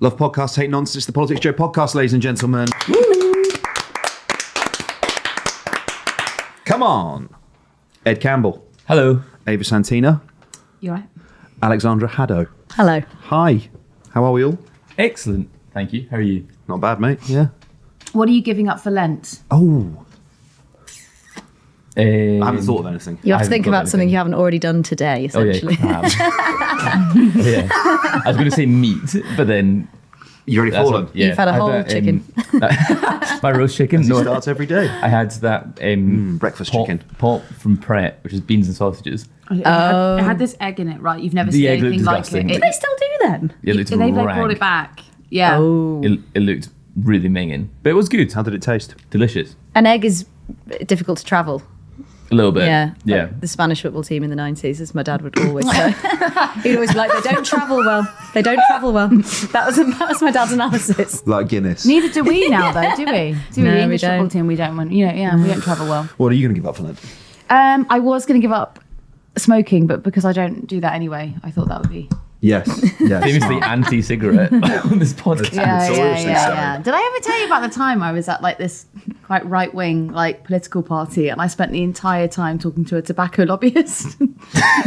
Love podcasts, hate nonsense. It's the PoliticsJOE podcast, ladies and gentlemen. Woo! Come on. Ed Campbell. Hello. Ava Santina. You right? Alexandra Haddow. Hello. Hi. How are we all? Excellent. Thank you. How are you? Not bad, mate. Yeah. What are you giving up for Lent? Oh. I I haven't thought of anything. You have I to think haven't got about something anything. you haven't already done today, Oh yeah, essentially. crab. Yeah. I was going to say meat, but then You already fallen? Yeah. You've had a I whole chicken. My roast chicken. It No, starts every day. I had that breakfast pot, chicken. pot from Pret, which is beans and sausages. It had this egg in it, right? You've never The seen egg looked anything like disgusting. it. Do they still do them? It looked They've like rank. brought it back. Yeah. Oh. It looked really minging, but it was good. How did it taste? Delicious. An egg is difficult to travel. A little bit. Yeah. Yeah. Like the Spanish football team in the 90s, as my dad would always say. He'd always be like, they don't travel well. They don't travel well. That was my dad's analysis. Like Guinness. Neither do we now, though, do we? Do No, we? we English football don't. team, we don't want. We don't travel well. What are you going to give up for Lent? I was going to give up smoking, but because I don't do that anyway, I thought that would be. Yes. Yes. Famously anti-cigarette on this podcast. Notoriously so. Did I ever tell you about the time I was at like this quite right-wing like political party, and I spent the entire time talking to a tobacco lobbyist?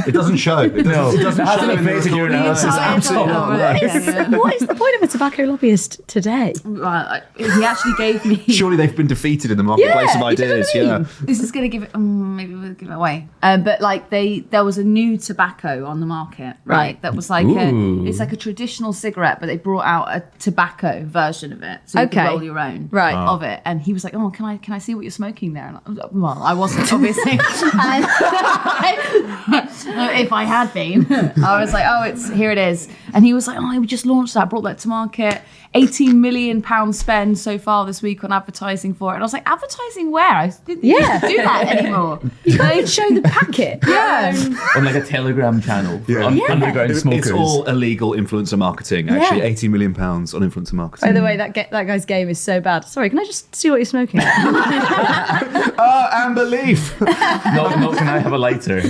It doesn't show. It doesn't Hasn't show in the affected your recording. analysis. Absolutely not. No. What is the point of a tobacco lobbyist today? Right, he actually gave me. Surely they've been defeated in the marketplace Yeah, of you know ideas. what I Yeah. mean? This is going to give it. Maybe we'll give it away. But like there was a new tobacco on the market, right? Right. That was like Ooh. it's like a traditional cigarette, but they brought out a tobacco version of it, so you Okay. could roll your own Right. of it. And he was like, "Oh, can I see what you're smoking there?" And I wasn't obviously. And if I had been, I was like, "Oh, here it is." And he was like, "Oh, we just launched that, brought that to market. £18 million spend so far this week on advertising for it." And I was like, "Advertising where? I didn't do that anymore." You can't even show the packet. Yeah. On like a Telegram channel for Yeah. underground smokers. It's all illegal influencer marketing, actually. £18 million on influencer marketing. By the way, that guy's game is so bad. Sorry, can I just see what you're smoking? Amber Leaf. not can I have a lighter? The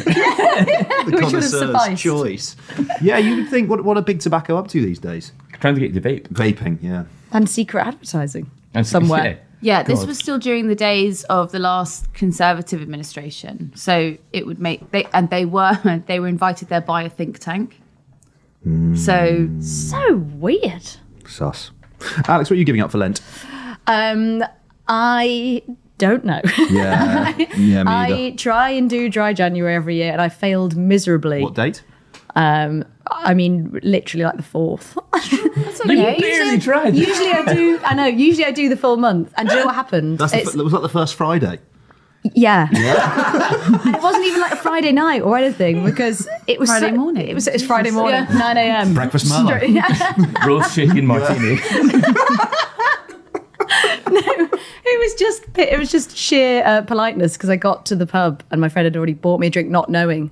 Which would have connoisseur's sufficed. choice. Yeah, you would think, what are big tobacco up to these days? Trying to get you to vape. Vaping, yeah. And secret advertising And somewhere. Yeah, this God. was still during the days of the last Conservative administration. So it would make they were invited there by a think tank. So So weird. Sus. Alex, what are you giving up for Lent? I don't know. Yeah, yeah, me I either. try and do dry January every year, and I failed miserably. What date? I mean, literally like the 4th. You barely tried. Usually I do. I know. Usually I do the full month. And do you know what happened? Was that the first Friday? Yeah. And it wasn't even like a Friday night or anything because it was Friday morning. It was Friday morning, 9 a.m. Breakfast mama. Roast chicken martini. It was just sheer politeness because I got to the pub and my friend had already bought me a drink, not knowing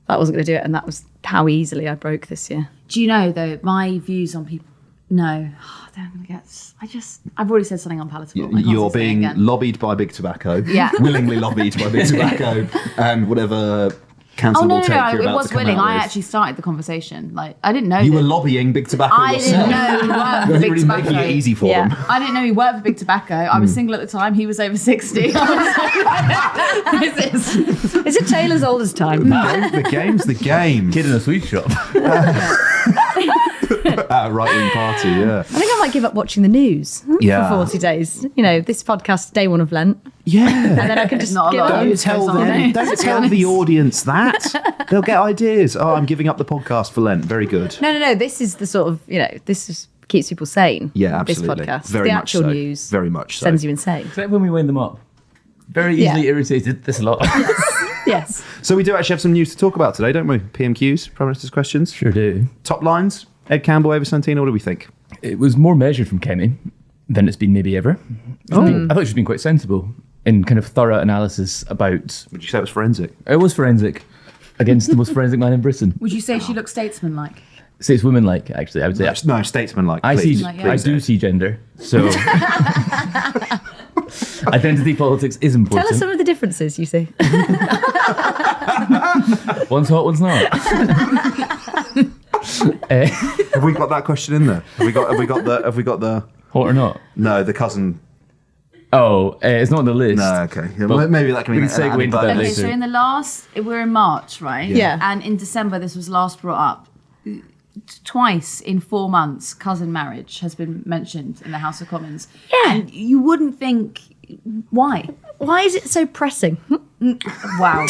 that wasn't going to do it, and that was how easily I broke this year. do you know though my views on people? No, I've already said something unpalatable. I can't You're say it being again. lobbied by Big Tobacco. Yeah. Willingly lobbied by Big Tobacco. And whatever council Oh no, will take you're it about was to come willing. out I with. actually started the conversation. Like I didn't know You that- were lobbying Big Tobacco I yourself. didn't know he worked for You're Big really Tobacco. making it easy for Yeah. them. I didn't know he worked for Big Tobacco. I was single at the time. He was over 60. I was like, Is it Taylor's oldest time? The game's the game. Kid in a sweet shop. At a right-wing party, yeah. I think I might give up watching the news Yeah. for 40 days. You know, this podcast, day one of Lent. Yeah. And then I can just Not a give lot. up. Don't News tell goes on, them. eh? Don't To be tell the honest. audience that. They'll get ideas. Oh, I'm giving up the podcast for Lent. Very good. No. This is the sort of, keeps people sane. Yeah, absolutely. This podcast. Very the much actual so. news Very much so. sends you insane. Except when we wind them up. Very Yeah. easily irritated. This a lot. Yes. So we do actually have some news to talk about today, don't we? PMQs, Prime Minister's questions. Sure do. Top lines. Ed Campbell, Ava Santina, what do we think? It was more measured from Kemi than it's been maybe ever. I thought she's been quite sensible in kind of thorough analysis about. Would you say it was forensic? It was forensic against the most forensic man in Britain. would you say she looks statesman-like? So it's women-like, actually. I would say. No, statesman-like. I please. see. Like, yeah. I do see gender. So identity politics is important. Tell us some of the differences you see. One's hot, one's not. Have we got that question in there? Have we got the Hot or not? no, the cousin? Oh, it's not on the list. No, okay. Yeah, But maybe that can be we can an segue into that bonus. Okay, later. so in the last, we're in March, right? Yeah. And in December, this was last brought up. Twice in 4 months, cousin marriage has been mentioned in the House of Commons. Yeah. And you wouldn't think, why? Why is it so pressing? Wow.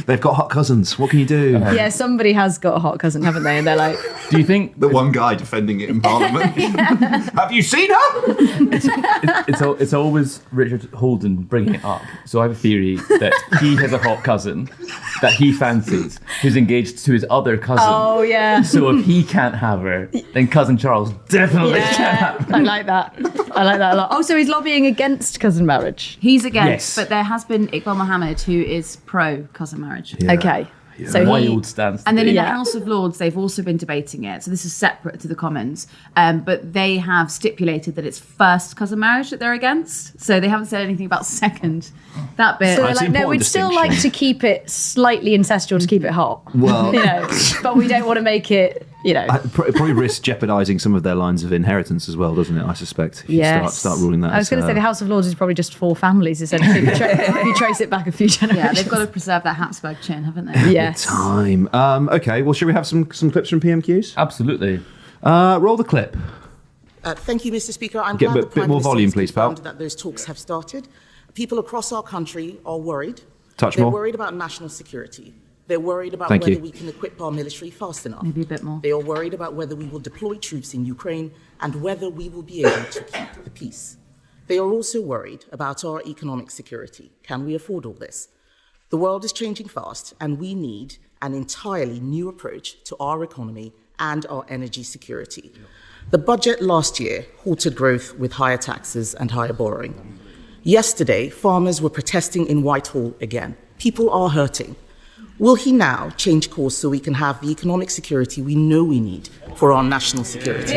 They've got hot cousins. What can you do? Yeah, somebody has got a hot cousin, haven't they? And they're like, Do you think The one guy defending it in Parliament. Have you seen her? it's always Richard Holden bringing it up? So I have a theory that he has a hot cousin that he fancies who's engaged to his other cousin. oh yeah. So if he can't have her, then cousin Charles definitely can have her. I like that. I like that a lot. Oh, so he's lobbying against cousin marriage. He's against, Yes. but there has been Iqbal Mohammed, who is pro cousin marriage. Yeah. Okay. So Wild stance. And then in the Yeah. House of Lords, they've also been debating it. So this is separate to the Commons. But they have stipulated that it's first cousin marriage that they're against. So they haven't said anything about second. That bit. So they're That's like, an no, important we'd still distinction. like to keep it slightly incestual to keep it hot. Well, You know, but we don't want to make it, you know. it probably risks jeopardising some of their lines of inheritance as well, doesn't it? I suspect. If you start ruling that. I was going to say the House of Lords is probably just 4 families, essentially. If you trace it back a few generations. Yeah, they've got to preserve that Habsburg chin, haven't they? Yes. time. Okay. Well, should we have some clips from PMQs? Absolutely. Roll the clip. Thank you, Mr. Speaker. I'm Get a glad bit the Prime more Minister volume, has please, pal. confirmed that those talks have started. People across our country are worried. Touch They're more. worried about national security. They're worried about Thank whether you. we can equip our military fast enough. Maybe a bit more. They are worried about whether we will deploy troops in Ukraine and whether we will be able to keep the peace. They are also worried about our economic security. Can we afford all this? The world is changing fast, and we need an entirely new approach to our economy and our energy security. The budget last year halted growth with higher taxes and higher borrowing. Yesterday, farmers were protesting in Whitehall again. People are hurting. Will he now change course so we can have the economic security we know we need for our national security?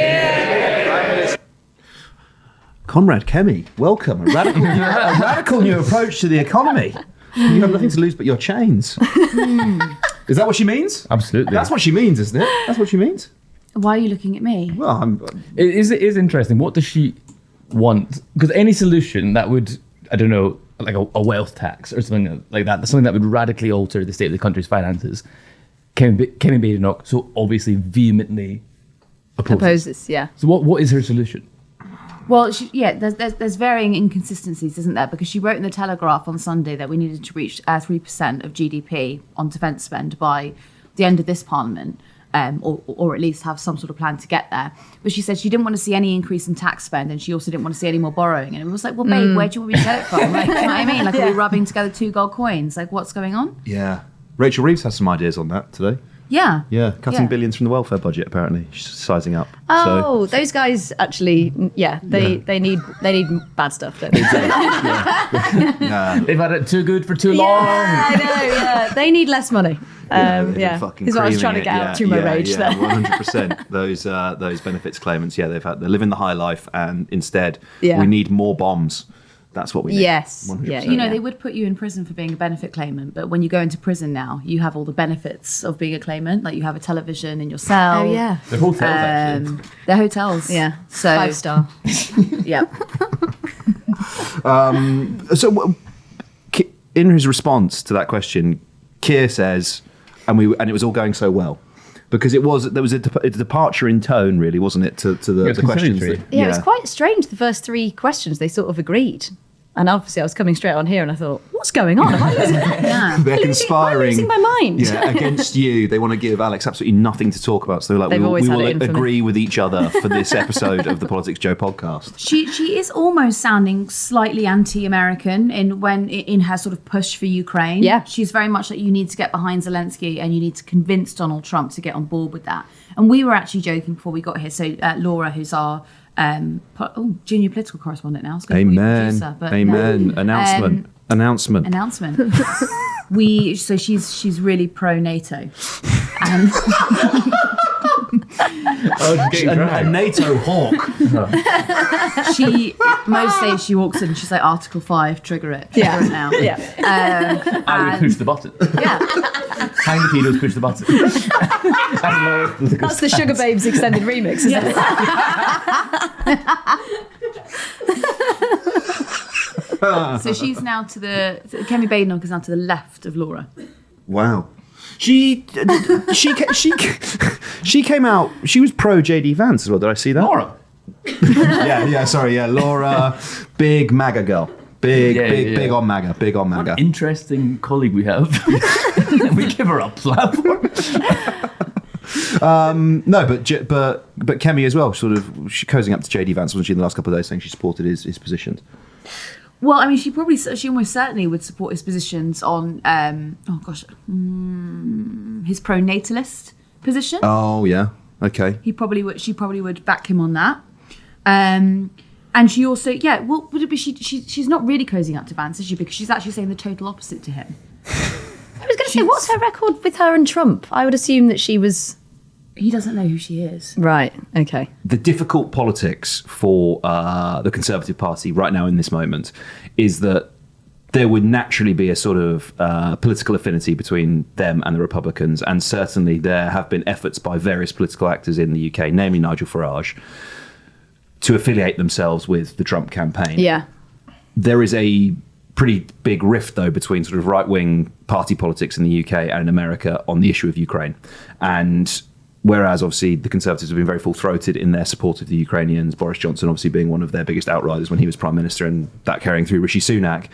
Comrade Kemi, welcome. A radical new approach to the economy. You have nothing to lose but your chains. Is that what she means? Absolutely. That's what she means, isn't it? That's what she means. Why are you looking at me? Well, It is interesting. What does she want? Because any solution that would, I don't know, like a wealth tax or something like that, something that would radically alter the state of the country's finances, Kemi Badenoch so obviously vehemently opposes. Yeah. So what is her solution? Well, there's varying inconsistencies, isn't there? Because she wrote in the Telegraph on Sunday that we needed to reach 3% of GDP on defence spend by the end of this Parliament, or at least have some sort of plan to get there. But she said she didn't want to see any increase in tax spend, and she also didn't want to see any more borrowing. And it was like, well, babe, where do you want me to get it from? Like, you know what I mean? Like, are we rubbing together 2 gold coins? Like, what's going on? yeah. Rachel Reeves has some ideas on that today. Yeah. Yeah, cutting Yeah. billions from the welfare budget, apparently. She's sizing up. Oh, those guys actually, they need bad stuff, don't they? Yeah. They've had it too good for too long. Yeah, I know, yeah. They need less money. They've been Yeah, fucking is what I was creaming trying to it. get out through my rage Yeah, there. 100%. Those benefits claimants, they're living the high life, and instead Yeah. we need more bombs. That's what we need. Yes. 100%. Yeah, You know, they would put you in prison for being a benefit claimant, but when you go into prison now, you have all the benefits of being a claimant. Like, you have a television in your cell. Oh, yeah. They're hotels, actually. They're hotels. Yeah. So 5-star. yeah. So, in his response to that question, Keir says, and it was all going so well, because there was a departure in tone, really, wasn't it, to the it's questions? conciliatory. Yeah, it was quite strange. The first 3 questions, they sort of agreed. And obviously I was coming straight on here and I thought, what's going on? Am I losing, Yeah. They're conspiring. am I losing my mind? Yeah, against you. They want to give Alex absolutely nothing to talk about. So they're like, They've we always will had it in for me. agree with each other for this episode of the Politics Joe podcast. She is almost sounding slightly anti-American in her sort of push for Ukraine. Yeah. She's very much like, you need to get behind Zelensky and you need to convince Donald Trump to get on board with that. And we were actually joking before we got here. So Laura, who's our junior political correspondent now. I was going to call you Amen. producer, but Amen. no. Announcement. Announcement. So she's really pro NATO, and A NATO hawk. Most days she walks in and she's like, Article 5, trigger it now. Yeah. I would push the button. Yeah. Hang the pedos, push the button. That's the Sugar Babes extended remix, isn't it? So she's now Kemi Badenoch is now to the left of Laura. Wow. She came out. She was pro JD Vance as well. Did I see that? Laura. Laura, big MAGA girl. Big on MAGA. Big on MAGA. What an interesting colleague we have. We give her a platform. No, but Kemi as well. Sort of, she cozying up to JD Vance, wasn't she, in the last couple of days, saying she supported his positions. Well, I mean, she almost certainly would support his positions on, his pro-natalist position. Oh yeah, okay. She probably would back him on that. And she also, she's not really cozying up to Vance, is she? Because she's actually saying the total opposite to him. I was going to say, what's her record with her and Trump? I would assume that she was... He doesn't know who she is. Right, okay. The difficult politics for the Conservative Party right now in this moment is that there would naturally be a sort of political affinity between them and the Republicans, and certainly there have been efforts by various political actors in the UK, namely Nigel Farage, to affiliate themselves with the Trump campaign. Yeah. There is a pretty big rift, though, between sort of right-wing party politics in the UK and in America on the issue of Ukraine. And whereas, obviously, the Conservatives have been very full-throated in their support of the Ukrainians, Boris Johnson obviously being one of their biggest outriders when he was Prime Minister, and that carrying through Rishi Sunak.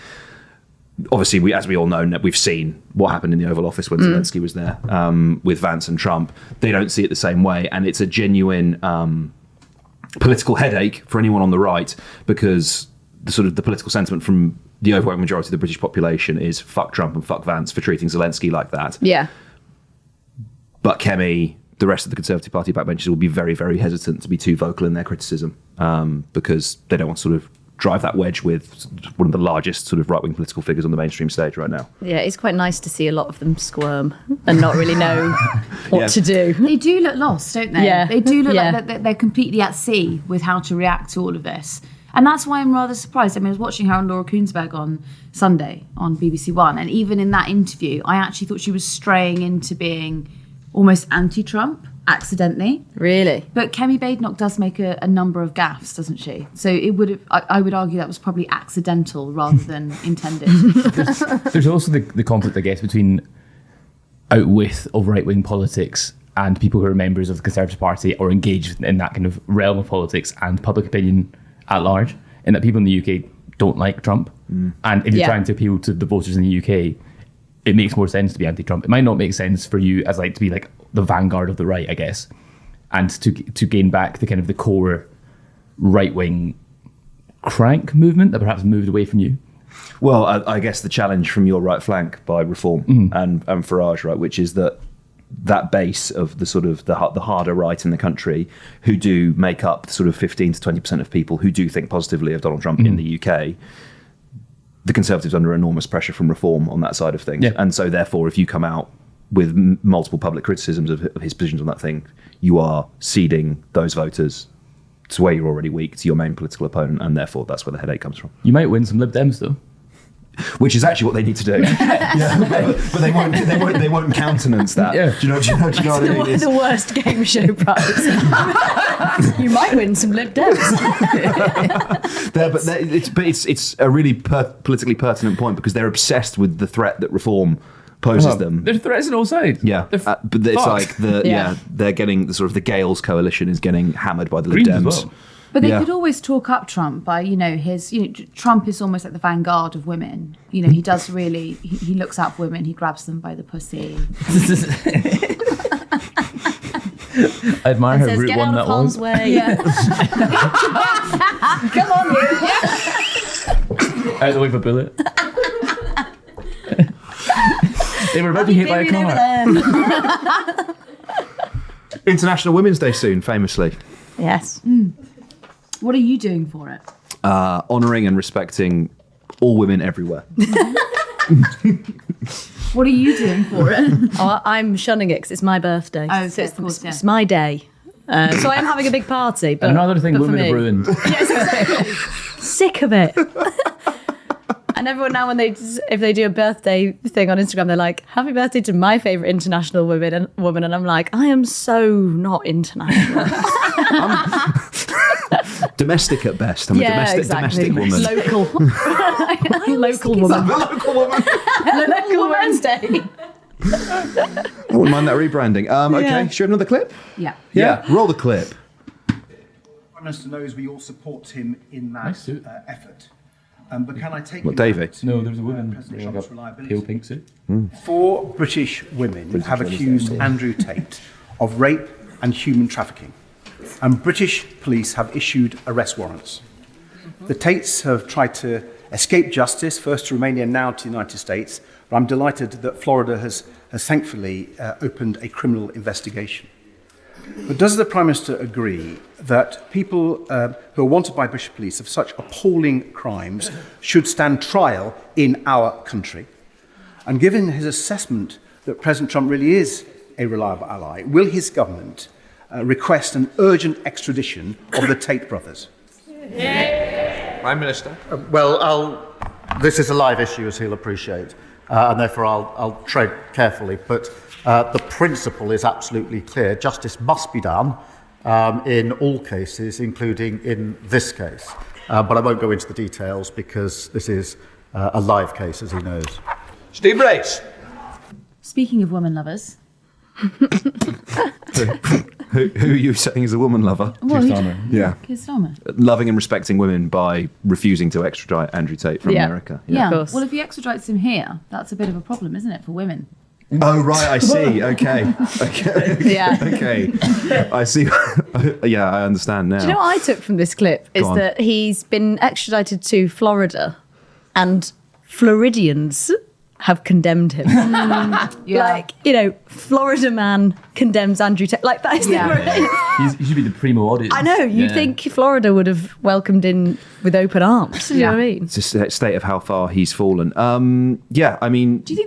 Obviously, as we all know, we've seen what happened in the Oval Office when Zelensky was there with Vance and Trump. They don't see it the same way, and it's a genuine political headache for anyone on the right, because the political sentiment from the overwhelming majority of the British population is fuck Trump and fuck Vance for treating Zelensky like that. Yeah. But Kemi, the rest of the Conservative Party backbenchers, will be very, very hesitant to be too vocal in their criticism because they don't want to sort of drive that wedge with one of the largest sort of right-wing political figures on the mainstream stage right now. Yeah, it's quite nice to see a lot of them squirm and not really know what to do. They do look lost, don't they? Yeah. They do look like they're completely at sea with how to react to all of this. And that's why I'm rather surprised. I mean, I was watching her and Laura Kuenssberg on Sunday on BBC One, and even in that interview, I actually thought she was straying into being almost anti-Trump accidentally. Really? But Kemi Badenoch does make a number of gaffes, doesn't she? So it would have, I would argue that was probably accidental rather than intended. There's also the conflict, I guess, between outwith of right-wing politics and people who are members of the Conservative Party or engaged in that kind of realm of politics and public opinion at large, in that people in the UK don't like Trump. And if you're trying to appeal to the voters in the UK, it makes more sense to be anti-Trump. It might not make sense for you as to be like the vanguard of the right, I guess, and to gain back the kind of the core right-wing crank movement that perhaps moved away from you. Well, I guess the challenge from your right flank by Reform and Farage, right, which is that base of the sort of the harder right in the country, who do make up sort of 15 to 20% of people who do think positively of Donald Trump in the UK. The Conservatives are under enormous pressure from Reform on that side of things. Yeah. And so therefore, if you come out with multiple public criticisms of his positions on that thing, you are ceding those voters to where you're already weak, to your main political opponent, and therefore that's where the headache comes from. You might win some Lib Dems though. Which is actually what they need to do. But they won't countenance that. Yeah. Do you know what I mean? The worst game show prize. You might win some Lib Dems. It's a really politically pertinent point, because they're obsessed with the threat that Reform poses them. There's threats on all sides. Yeah, but it's like they're getting the sort of the Gales coalition is getting hammered by the Lib Dems. As well. But they could always talk up Trump by, Trump is almost like the vanguard of women. He does really, he looks out for women, he grabs them by the pussy. I admire her route one that was. Way. Yeah. Come on, you. Out the way of a bullet. They were about to hit by a car. International Women's Day soon, famously. Yes. What are you doing for it? Honouring and respecting all women everywhere. What are you doing for it? I'm shunning it because it's my birthday. Oh, so of course, it's my day. So I am having a big party. But Another thing but for women me- have ruined. Yes, exactly. Sick of it. And everyone now, if they do a birthday thing on Instagram, they're like, "Happy birthday to my favourite international woman," and I'm like, I am so not international. Domestic at best. I'm a domestic woman. Local. Local woman. Local woman. Local Wednesday. I wouldn't mind that rebranding. Okay, Yeah. should we have another clip? Yeah. Roll the clip. Prime Minister knows we all support him in that Nice suit. effort. But can I take What, you Davey? back to, No, there's a woman President wearing Trump's a reliability? pale pink suit. 4 British women have accused Andrew Tate of rape and human trafficking, and British police have issued arrest warrants. The Tates have tried to escape justice, first to Romania, now to the United States, but I'm delighted that Florida has thankfully opened a criminal investigation. But does the Prime Minister agree that people who are wanted by British police of such appalling crimes should stand trial in our country? And given his assessment that President Trump really is a reliable ally, will his government request an urgent extradition of the Tate brothers? Prime Minister. This is a live issue, as he'll appreciate, and therefore I'll tread carefully. But the principle is absolutely clear. Justice must be done in all cases, including in this case. But I won't go into the details because this is a live case, as he knows. Steve Race. Speaking of women lovers, Who are you saying is a woman lover? well, Yeah. Keir Starmer. Loving and respecting women by refusing to extradite Andrew Tate from Yeah. America. Yeah. Of course. Well, if he extradites him here, that's a bit of a problem, isn't it, for women? Oh, right, I see. Okay. Yeah. Okay. I see. Yeah, I understand now. Do you know what I took from this clip is Go on. that he's been extradited to Florida and Floridians have condemned him. Like, Florida man condemns Andrew Tate. Like, that is He should be the primo audience. I know, you'd think Florida would have welcomed in with open arms. You know what I mean? It's just a state of how far he's fallen. Yeah, I mean... Do you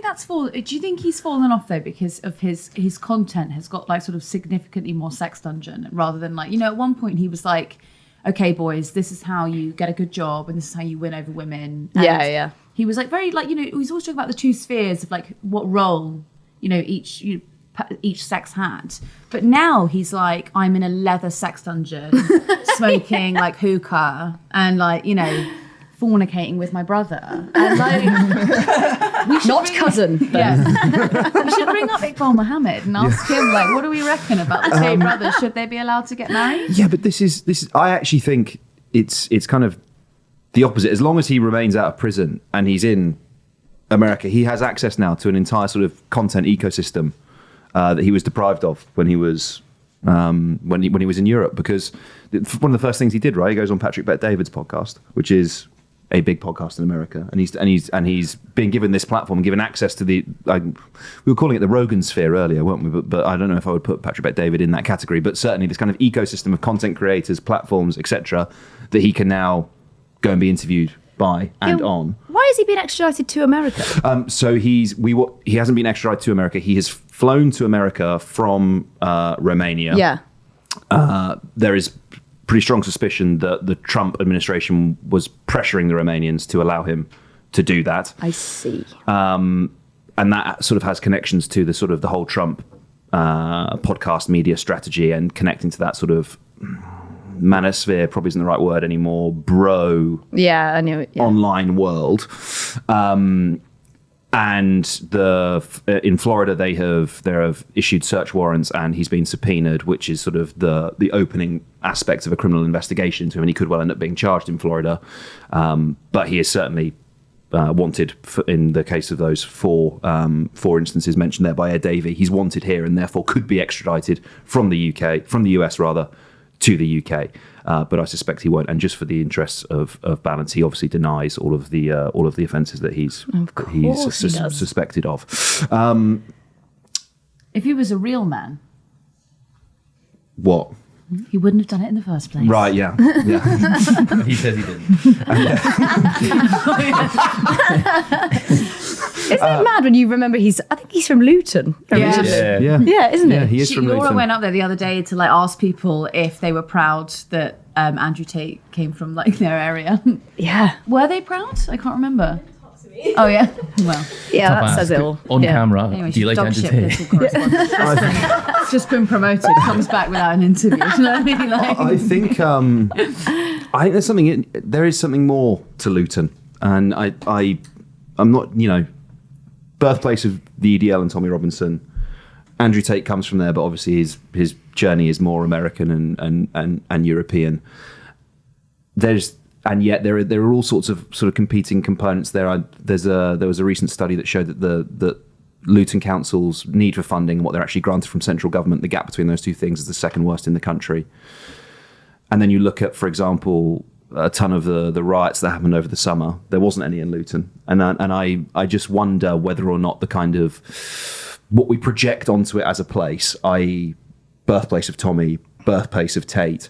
think he's fallen off though because of his content has got like sort of significantly more sex dungeon rather than like, at one point he was like, okay boys, this is how you get a good job and this is how you win over women. And Yeah. he was like very like, he's always talking about the two spheres of like what role, each sex had. But now he's like, I'm in a leather sex dungeon, smoking like hookah and like, fornicating with my brother. And like, Not cousin. But we should bring up Iqbal Mohammed and ask him like, what do we reckon about the Tate brothers? Should they be allowed to get married? Yeah, but this is. I actually think it's kind of the opposite. As long as he remains out of prison and he's in America, he has access now to an entire sort of content ecosystem that he was deprived of when he was when he was in Europe. Because one of the first things he did, right, he goes on Patrick Bet-David's podcast, which is a big podcast in America, and he's been given this platform, given access to the. We were calling it the Rogan sphere earlier, weren't we? But I don't know if I would put Patrick Bet-David in that category. But certainly this kind of ecosystem of content creators, platforms, etc., that he can now go and be interviewed by and on. why has he been extradited to America? So he hasn't been extradited to America. He has flown to America from Romania. Yeah. There is pretty strong suspicion that the Trump administration was pressuring the Romanians to allow him to do that. I see. And that sort of has connections to the sort of the whole Trump podcast media strategy and connecting to that sort of manosphere, probably isn't the right word anymore, Yeah, I knew it. Yeah. online world. And in Florida, they have issued search warrants, and he's been subpoenaed, which is sort of the opening aspect of a criminal investigation to him. And he could well end up being charged in Florida, but he is certainly wanted in the case of those four instances mentioned there by Ed Davey. He's wanted here, and therefore could be extradited from the US rather, to the UK. But I suspect he won't. And just for the interests of balance, he obviously denies all of the offences that he's suspected of. If he was a real man, What? He wouldn't have done it in the first place. Right, yeah. He says he didn't. Isn't it mad when you remember I think he's from Luton. Yeah. Yeah, isn't it? he is from Laura Luton. went up there the other day to like ask people if they were proud that Andrew Tate came from like their area. Yeah. Were they proud? I can't remember. Oh yeah. Well. Yeah, Tough that ask. says it all. On Yeah. camera, Anyway, do you like dog Andrew shit Tate? political correspondent. Just been promoted. Comes back without an interview. Do you know what I mean? Like, I think there is something more to Luton, and I'm not, birthplace of the EDL and Tommy Robinson. Andrew Tate comes from there, but obviously his journey is more American and European. And yet there are all sorts of sort of competing components there. There was a recent study that showed that Luton Council's need for funding and what they're actually granted from central government, the gap between those two things is the second worst in the country. And then you look at, for example, a ton of the riots that happened over the summer. There wasn't any in Luton, and I just wonder whether or not the kind of what we project onto it as a place, i.e., birthplace of Tommy, birthplace of Tate,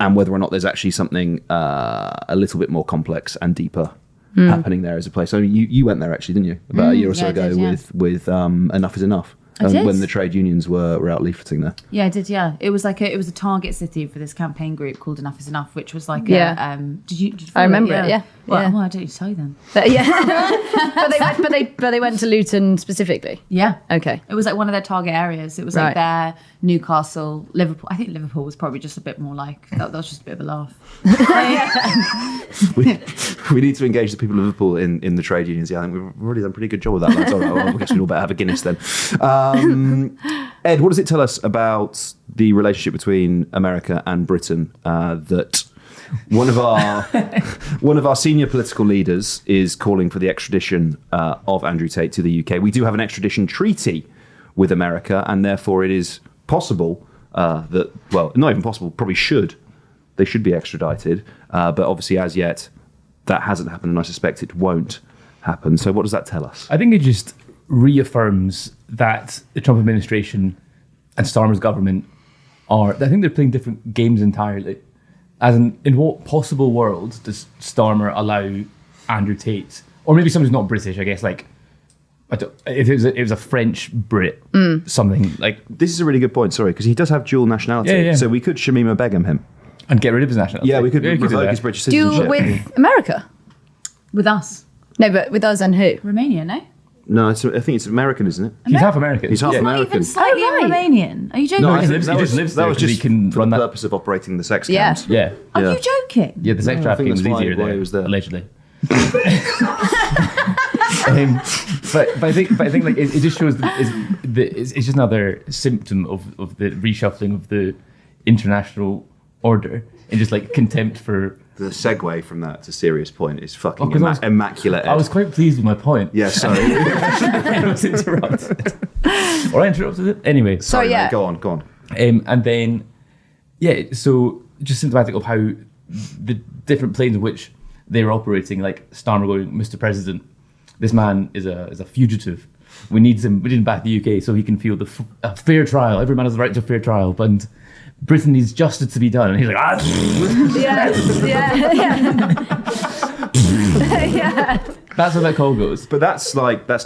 and whether or not there's actually something a little bit more complex and deeper happening there as a place. I mean, you went there actually, didn't you? About a year or so ago with Enough is Enough. When the trade unions were out leafleting there. Yeah, I did. Yeah, it was like it was a target city for this campaign group called Enough is Enough, which was like did you I remember it. Yeah. Well, Yeah. well, I don't need to tell you then. But they went to Luton specifically. Yeah. Okay. It was like one of their target areas. It was Right. like their Newcastle, Liverpool. I think Liverpool was probably just a bit more like that was just a bit of a laugh. We need to engage the people of Liverpool in the trade unions. Yeah, I think we've already done a pretty good job with that. Lads. All right, well, I guess we all better have a Guinness then. Ed, what does it tell us about the relationship between America and Britain that one of our senior political leaders is calling for the extradition of Andrew Tate to the UK? We do have an extradition treaty with America, and therefore it is possible that, well, not even possible, probably they should be extradited. But obviously, as yet, that hasn't happened, and I suspect it won't happen. So what does that tell us? I think it just reaffirms that the Trump administration and Starmer's government I think they're playing different games entirely. As in what possible world does Starmer allow Andrew Tate, or maybe someone who's not British, I guess, like, if it was a French Brit, something like... This is a really good point, sorry, because he does have dual nationality. Yeah. So we could Shamima Begum him. And get rid of his nationality. Yeah, we could do revoke that. his British Do citizenship. with America? With us, No, but with us and who? Romania, no? No, I think it's American, isn't it? He's half American. He's half Yeah. Not American. even slightly Oh, right. Romanian. Are you joking? No, I he think lives- that he was- just lives that there was 'cause he just can for run the that. purpose of operating the sex Yeah. camps. Yeah. Are Yeah. you joking? Yeah, the sex No, I think trafficking was that's easier why there, he was there. allegedly. But I think like it just shows it's just another symptom of the reshuffling of the international order and just like contempt for. The segue from that to serious point is fucking 'cause I was- immaculate. I was quite pleased with my point. Yeah, sorry. I was interrupted. Or I interrupted it anyway. Sorry, yeah. mate, go on. And then, so just symptomatic of how the different planes in which they were operating, like Starmer going, Mr. President, this man is a fugitive. We need him back in the UK so he can feel a fair trial. Every man has the right to a fair trial. And Britain needs justice to be done. And he's like, Yeah. That's how that call goes. But that's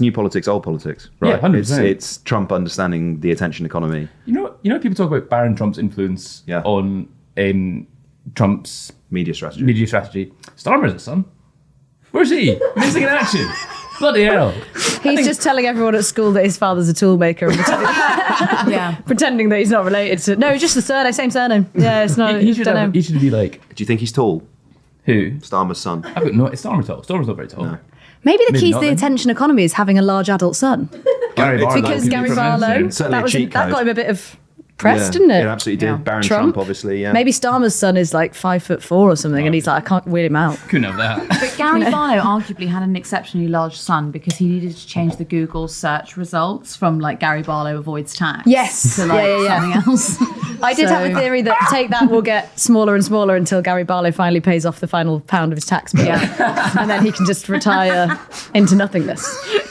new politics, old politics, right? Yeah, 100%. It's Trump understanding the attention economy. You know, people talk about Barron Trump's influence on Trump's Media strategy. Starmer's a son. Where's he? Missing in action. Bloody hell. He's just telling everyone at school that his father's a toolmaker and pretending that he's not related to... No, just the same surname. Yeah, it's not... He should be like... Do you think he's tall? Who? Starmer's son. I've got no... It's Starmer tall. Starmer's not very tall. No. Maybe the key to not the then. attention economy is having a large adult son. Gary Barlow. Because could be Gary from Barlow, Lent. Certainly a cheat that code. got him a bit of press, Yeah, didn't it? It absolutely did. Baron Trump, obviously, yeah. Maybe Starmer's son is like 5'4" or something, and he's like, I can't wheel him out. Couldn't have that. But Gary Barlow arguably had an exceptionally large son because he needed to change the Google search results from like Gary Barlow avoids tax. Yes. To like something else. I did have a theory that Take That will get smaller and smaller until Gary Barlow finally pays off the final pound of his tax bill. Yeah. And then he can just retire into nothingness.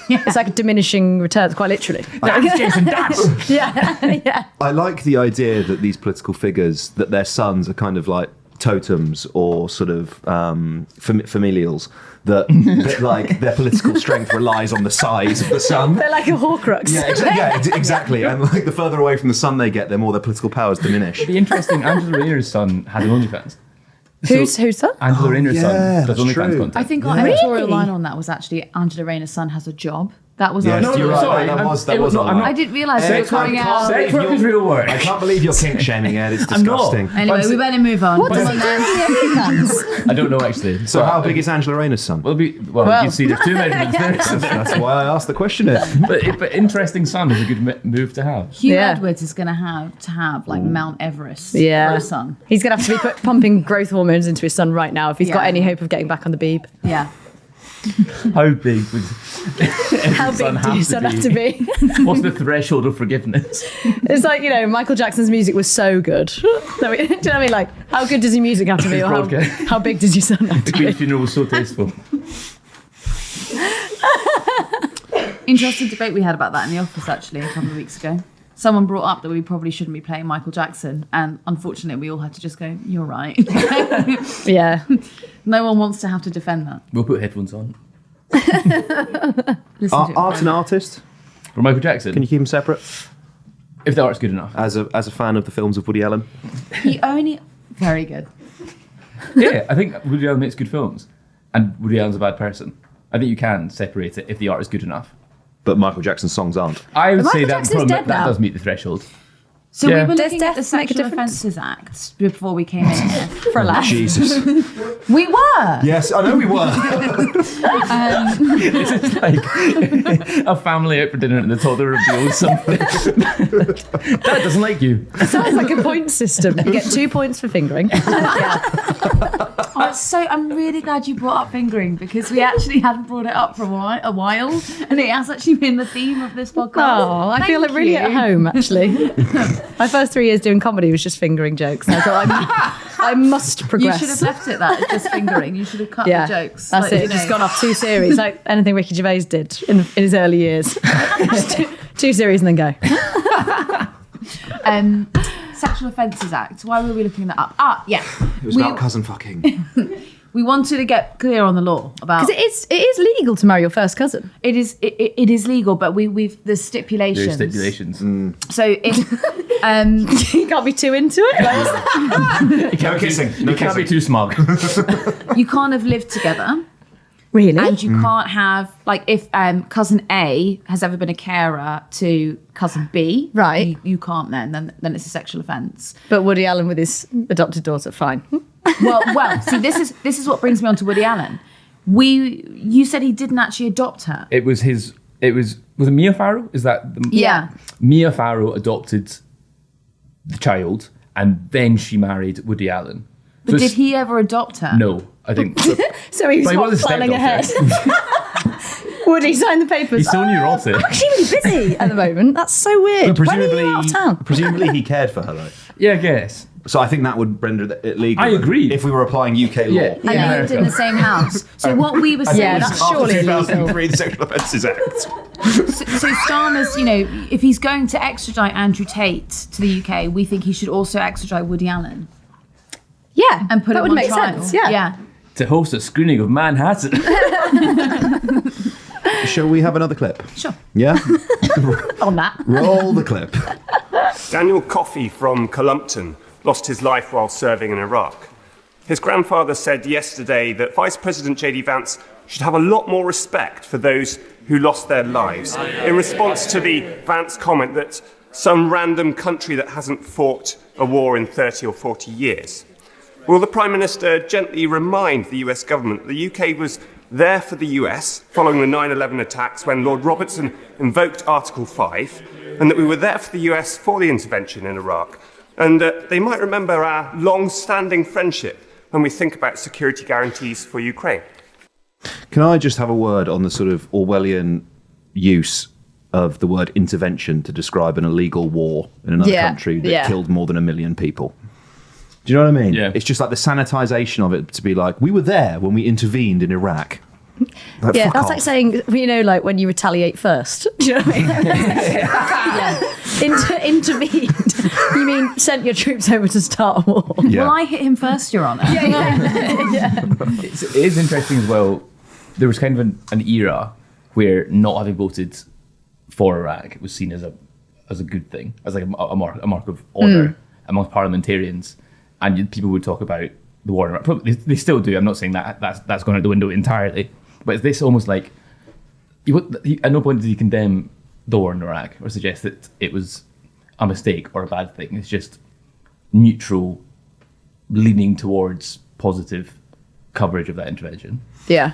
It's like diminishing returns, quite literally. That's Jason, that's. Yeah. I like the idea that these political figures, that their sons are kind of like totems or sort of familials, that like their political strength relies on the size of the sun. They're like a Horcrux. Exactly. And like the further away from the sun they get, the more their political powers diminish. It'd be interesting. Angela Rayner's son has an OnlyFans. Who's son? Angela Rayner's son does that's OnlyFans true. content. I think our editorial line on that was actually Angela Rayner's son has a job. That was Yes, our you're right. sorry, That I'm- was it was not- I'm online. not- I didn't realise they were Sex calling work- out. sex work is real work. I can't believe you're kink shaming, Ed. It's I'm not. disgusting. Anyway, we better move on. What does he do with OnlyFans? I don't know actually. So how big is Angela Rayner's son? Well, you can see there's two measurements there. That's why I asked the question. Ed. but interesting son is a good move to have. Hugh Yeah. Edwards is going to have like Mount Everest for Yeah. a son. He's going to have to be pumping growth hormones into his son right now if he's got Yeah. any hope of getting back on the beeb. Yeah. How big would How big do your son have to be? What's the threshold of forgiveness? It's like, Michael Jackson's music was so good. Do you know what I mean? Like, how good does your music have to be? Or how big does your son have to The Queen's be? funeral was so tasteful. Interesting debate we had about that in the office actually a couple of weeks ago. Someone brought up that we probably shouldn't be playing Michael Jackson, and unfortunately we all had to just go, you're right. Yeah. No one wants to have to defend that. We'll put headphones on. Listen to it. Art and artist. For Michael Jackson, Can you keep them separate? if the art's good enough. As a fan of the films of Woody Allen. He only... Very good. Yeah, I think Woody Allen makes good films, and Woody Allen's a bad person. I think you can separate it if the art is good enough. But Michael Jackson's songs aren't. I would But say Michael that Jackson's probably, dead that now. does meet the threshold. So Yeah. we were Does looking at the death make a Sexual difference? Offences Act before we came in here. For a laugh. Jesus. We were! Yes, I know we were. It's just like a family out for dinner and the toddler reveals something. Dad doesn't like you. Sounds like a point system. You get 2 points for fingering. Oh, I'm really glad you brought up fingering because we actually hadn't brought it up for a while and it has actually been the theme of this podcast. Oh, I feel Thank really you. at home, actually. My first 3 years doing comedy was just fingering jokes. And I thought, I must You progress. should have left it that, just fingering. You should have cut Yeah, the jokes. that's Like, it. you Just know. gone off 2 series, like anything Ricky Gervais did in his early years. Just two series and then go. Sexual Offences Act. Why were we looking that up? Yeah. It was about cousin fucking. We wanted to get clear on the law about Because it is legal to marry your first cousin. it is legal, but we've the stipulations. There's stipulations. So if You can't be too into it. You can't, kissing. You can't be too smug. you can't have lived together. Really? And you can't have, like, if cousin A has ever been a carer to cousin B, Right. You can't then it's a sexual offence. But Woody Allen with his adopted daughter, fine. Well, see, this is what brings me on to Woody Allen. You said he didn't actually adopt her. Was it Mia Farrow? Is that the, Yeah. Mia Farrow adopted the child and then she married Woody Allen. But So did it's- he ever adopt her? No, I think. So he was But he not was a planning ahead. stepdaughter. Woody signed the papers. He's so neurotic. I'm actually really busy at the moment. That's so weird. But When are you out of town? presumably he cared for her though. Yeah, I guess. So I think that would render it legal. I agree. If we were applying UK law. Yeah. And they lived in the same house. So what we were saying... Yeah, that's surely illegal. 2003, the Sexual Offences Act. So Starmer's, if he's going to extradite Andrew Tate to the UK, we think he should also extradite Woody Allen Yeah, and put that him would on make trial. sense. Yeah. To host a screening of Manhattan. Shall we have another clip? Sure. Yeah? On that. Roll the clip. Daniel Coffey from Columpton lost his life while serving in Iraq. His grandfather said yesterday that Vice President J.D. Vance should have a lot more respect for those who lost their lives, in response to the Vance comment that some random country that hasn't fought a war in 30 or 40 years. Will the Prime Minister gently remind the US government that the UK was there for the US following the 9/11 attacks when Lord Robertson invoked Article 5, and that we were there for the US for the intervention in Iraq? And they might remember our long-standing friendship when we think about security guarantees for Ukraine. Can I just have a word on the sort of Orwellian use of the word intervention to describe an illegal war in another country that killed more than 1 million people? Do you know what I mean? Yeah. It's just like the sanitization of it to be like, we were there when we intervened in Iraq. Yeah, fuck that's off. like saying, like when you retaliate first. Do you know what I mean? Intervened. You mean sent your troops over to start a war? Yeah. Well, I hit him first, Your Honour. It is interesting as well. There was kind of an era where not having voted for Iraq was seen as a good thing, as like a mark of order amongst parliamentarians, and people would talk about the war in Iraq. They still do. I'm not saying that's gone out the window entirely, but it's this almost like at no point did he condemn the war in Iraq or suggest that it was a mistake or a bad thing. It's just neutral, leaning towards positive coverage of that intervention. Yeah.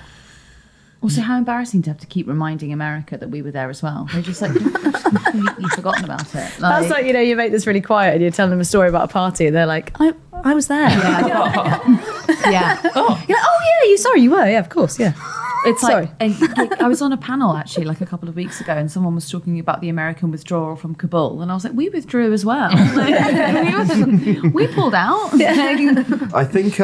Also, how embarrassing to have to keep reminding America that we were there as well. They're just like, completely forgotten about it. That's like, you make this really quiet and you're telling them a story about a party and they're like, I was there. Yeah. Oh, sorry, you were. Yeah, of course, yeah. It's Sorry. I was on a panel actually like a couple of weeks ago, and someone was talking about the American withdrawal from Kabul, and I was like, we withdrew as well. We pulled out. I think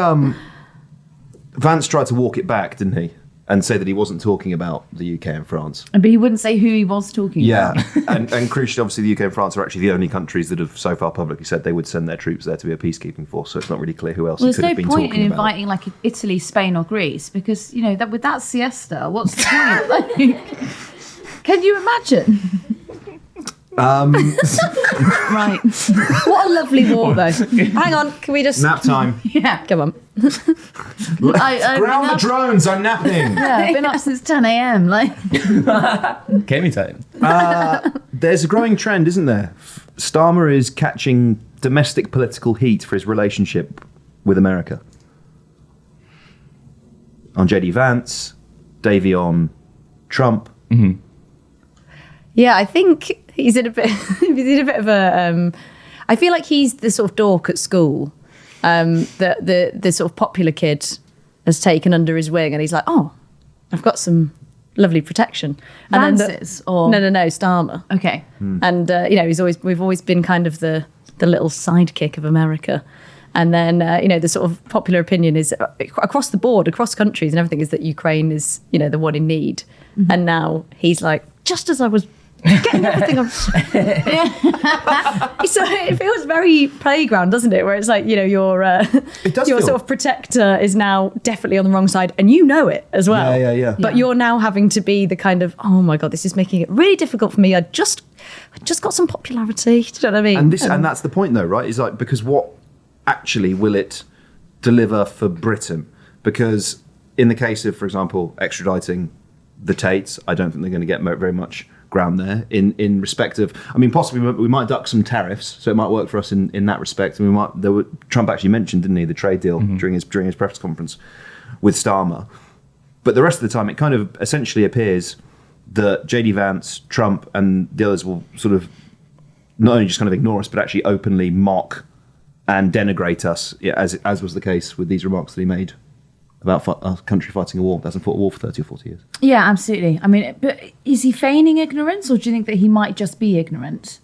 Vance tried to walk it back, didn't he? And say that he wasn't talking about the UK and France. But he wouldn't say who he was talking about. and crucially, obviously, the UK and France are actually the only countries that have so far publicly said they would send their troops there to be a peacekeeping force. So it's not really clear who else he could have been talking about. There's no point in inviting like Italy, Spain, or Greece because that with that siesta, what's the point? Like, can you imagine? Right. What a lovely war, though. Hang on, can we just... Nap time. Yeah. Come on. Ground the drones, I'm napping. Yeah, I've been up since 10 a.m. Like, Kemi time. There's a growing trend, isn't there? Starmer is catching domestic political heat for his relationship with America. On JD Vance, Davey on Trump. Mm-hmm. Yeah, I think he's in a bit of a... I feel like he's the sort of dork at school that the sort of popular kid has taken under his wing, and he's like, oh, I've got some lovely protection. And Vance's or no, Starmer. Okay. And we've always been kind of the little sidekick of America. And then the sort of popular opinion is across the board, across countries and everything, is that Ukraine is the one in need. Mm-hmm. And now he's like, just as I was getting everything on. So it feels very playground, doesn't it? Where it's like, your sort of protector is now definitely on the wrong side, and you know it as well. Yeah. But you're now having to be the kind of, oh my God, this is making it really difficult for me. I just got some popularity. Do you know what I mean? And that's the point, though, right? Is like, because what actually will it deliver for Britain? Because in the case of, for example, extraditing the Tates, I don't think they're going to get very much ground there in respect of, I mean, possibly we might duck some tariffs, so it might work for us in that respect. And Trump actually mentioned, didn't he, the trade deal during his press conference with Starmer. But the rest of the time, it kind of essentially appears that JD Vance, Trump, and the others will sort of not only just kind of ignore us, but actually openly mock and denigrate us, as was the case with these remarks that he made about a country fighting a war that hasn't fought a war for 30 or 40 years. Yeah, absolutely. I mean, but is he feigning ignorance, or do you think that he might just be ignorant?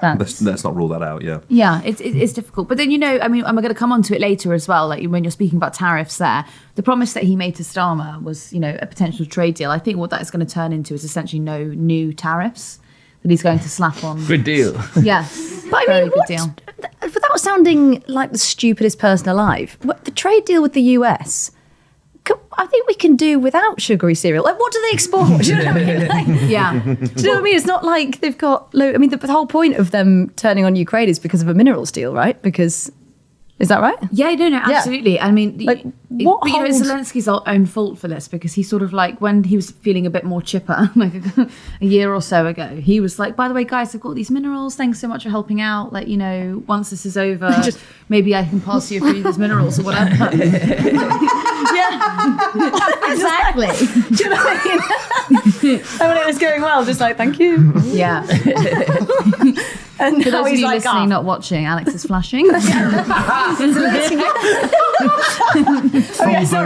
Let's not rule that out, yeah. Yeah, it's difficult. But then, I mean, I'm going to come on to it later as well, like when you're speaking about tariffs there. The promise that he made to Starmer was, a potential trade deal. I think what that is going to turn into is essentially no new tariffs that he's going to slap on. Good deal. Yes. But I mean, good deal. Without sounding like the stupidest person alive, the trade deal with the US... I think we can do without sugary cereal. Like, what do they export? Do you know what I mean? Like, yeah. Do you know what I mean? It's not like they've got... I mean, the whole point of them turning on Ukraine is because of a minerals deal, right? Because... Is that right? Yeah, no, absolutely. Yeah. I mean, it's Zelensky's own fault for this, because he sort of like, when he was feeling a bit more chipper, like a year or so ago, he was like, by the way, guys, I've got these minerals. Thanks so much for helping out. Like, once this is over, maybe I can pass you a few of these minerals or whatever. Yeah, exactly. Do you know what I mean? And when it was going well, just like, thank you. Yeah. And for now those of he's you like, listening, not watching, Alex is flashing. Full boom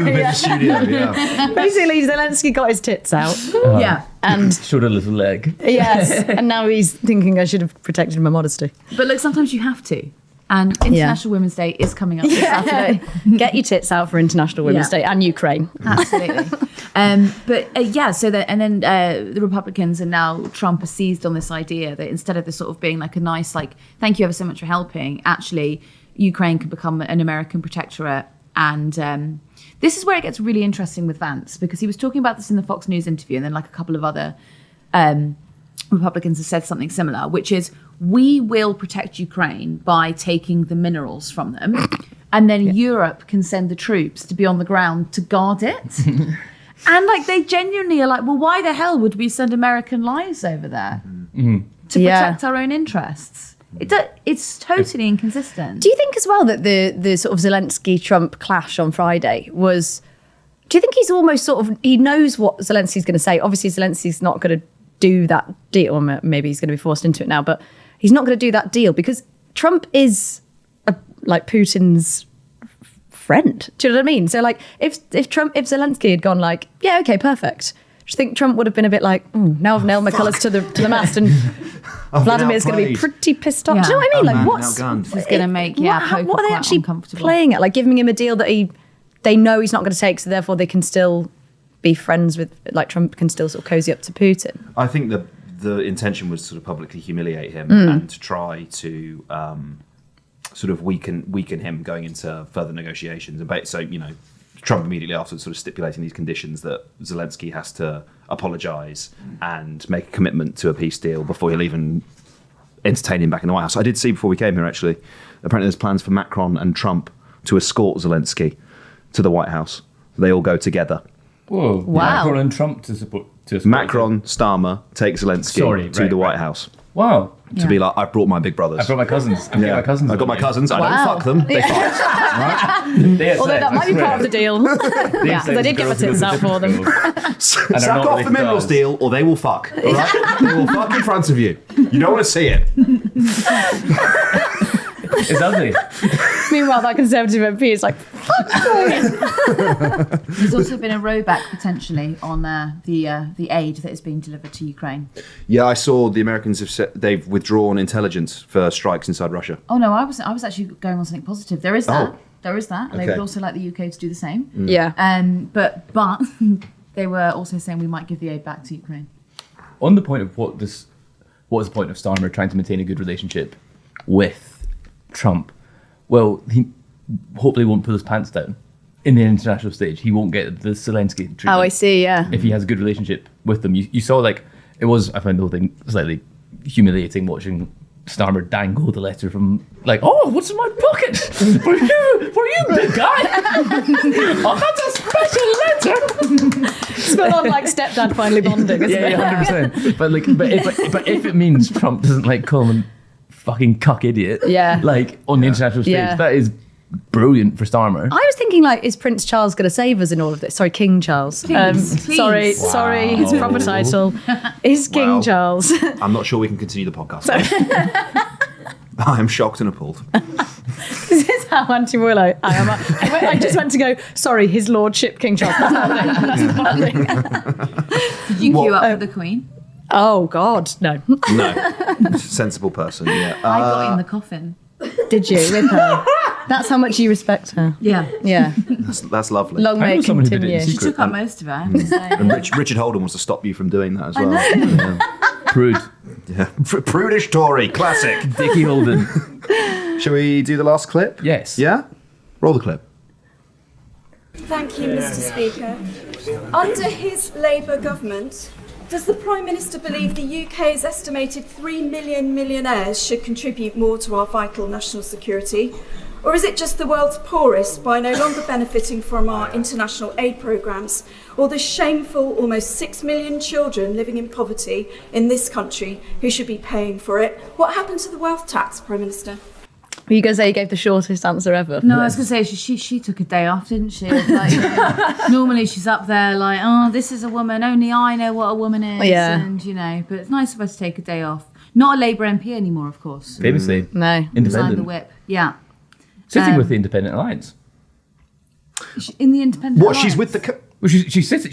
in the studio, yeah. Basically, Zelensky got his tits out. Yeah. And showed a little leg. Yes. And now he's thinking I should have protected my modesty. But look, sometimes you have to. And International Women's Day is coming up this Saturday. Get your tits out for International Women's Day and Ukraine. Absolutely. The Republicans and now Trump are seized on this idea that instead of this sort of being like a nice, like, thank you ever so much for helping, actually, Ukraine can become an American protectorate. And this is where it gets really interesting with Vance, because he was talking about this in the Fox News interview, and then like a couple of other Republicans have said something similar, which is, we will protect Ukraine by taking the minerals from them, and then Europe can send the troops to be on the ground to guard it. And like, they genuinely are like, well, why the hell would we send American lives over there to protect our own interests? It's totally inconsistent. Do you think as well that the sort of Zelensky-Trump clash on Friday was... Do you think he's almost sort of... He knows what Zelensky's going to say. Obviously, Zelensky's not going to do that deal. Or maybe he's going to be forced into it now. But he's not going to do that deal because Trump is like Putin's friend. Do you know what I mean? So like, if Zelensky had gone like, yeah, okay, perfect. Do you think Trump would have been a bit like, now I've nailed my colours to the mast and Vladimir's going to be pretty pissed off? Yeah. Do you know what I mean? Like, what's going to make what are they actually playing at? Like giving him a deal that they know he's not going to take, so therefore they can still be friends with, like Trump can still sort of cozy up to Putin. I think the intention was to sort of publicly humiliate him and to try to sort of weaken him going into further negotiations. And so, you know, Trump immediately after sort of stipulating these conditions that Zelensky has to apologise and make a commitment to a peace deal before he'll even entertain him back in the White House. I did see before we came here, actually, apparently there's plans for Macron and Trump to escort Zelensky to the White House. They all go together. Whoa. Wow. Macron and Trump to support Macron, Starmer, take Zelensky to the White House. Wow. To be like, I've brought my big brothers. I brought my cousins. I got my cousins. I don't fuck them. They fight. Right? Although that might be part of the deal. Yeah, they did get my tits out for them. Suck off the minerals deal or they will fuck. All right? They will fuck in front of you. You don't want to see it. It's ugly. Meanwhile, that Conservative MP is like, fuck. There's also been a rowback potentially on the aid that is being delivered to Ukraine. Yeah, I saw the Americans have said they've withdrawn intelligence for strikes inside Russia. Oh no, I was actually going on something positive. There is that. Oh. There is that. And they would also like the UK to do the same. Yeah. But they were also saying we might give the aid back to Ukraine. On the point of what is the point of Starmer trying to maintain a good relationship with Trump? Well, he hopefully won't pull his pants down in the international stage. He won't get the Zelensky treatment. Oh, I see, yeah. If he has a good relationship with them. You saw, like, I found the whole thing slightly humiliating watching Starmer dangle the letter from, like, oh, what's in my pocket? For you, big guy. Oh, that's a special letter. It's full on like stepdad finally bonding, isn't it? Yeah, 100%. But if it means Trump doesn't like call him fucking cuck idiot, like on the international stage, that is brilliant for Starmer. I was thinking, like, is Prince Charles going to save us in all of this? Sorry, King Charles. Please. Sorry, his proper title is King Charles. I'm not sure we can continue the podcast. I am shocked and appalled. This is how anti-royal I am. I just went to go, sorry, his lordship King Charles. That's nothing. Did you queue up for the Queen? Oh, God, no. No. Sensible person, yeah. I got in the coffin. Did you, with her? That's how much you respect her. Yeah. Yeah. That's lovely. Long may it continue. She took up most of it, I have to say. And Richard Holden wants to stop you from doing that as well. Yeah. Prude. Yeah. Prudish Tory, classic. Dickie Holden. Shall we do the last clip? Yes. Yeah? Roll the clip. Thank you, Mr. Speaker. Under his Labour government, does the Prime Minister believe the UK's estimated 3 million millionaires should contribute more to our vital national security? Or is it just the world's poorest by no longer benefiting from our international aid programmes, or the shameful almost 6 million children living in poverty in this country who should be paying for it? What happened to the wealth tax, Prime Minister? Were you going to say you gave the shortest answer ever? No, I was going to say she took a day off, didn't she? Like, normally she's up there like, oh, this is a woman. Only I know what a woman is. Yeah. And, you know, but it's nice of her to take a day off. Not a Labour MP anymore, of course. Famously. No. Signed the Independent. whip. Yeah. Sitting with the Independent Alliance. In the Independent What? Alliance. She's with the... Well, she's sitting...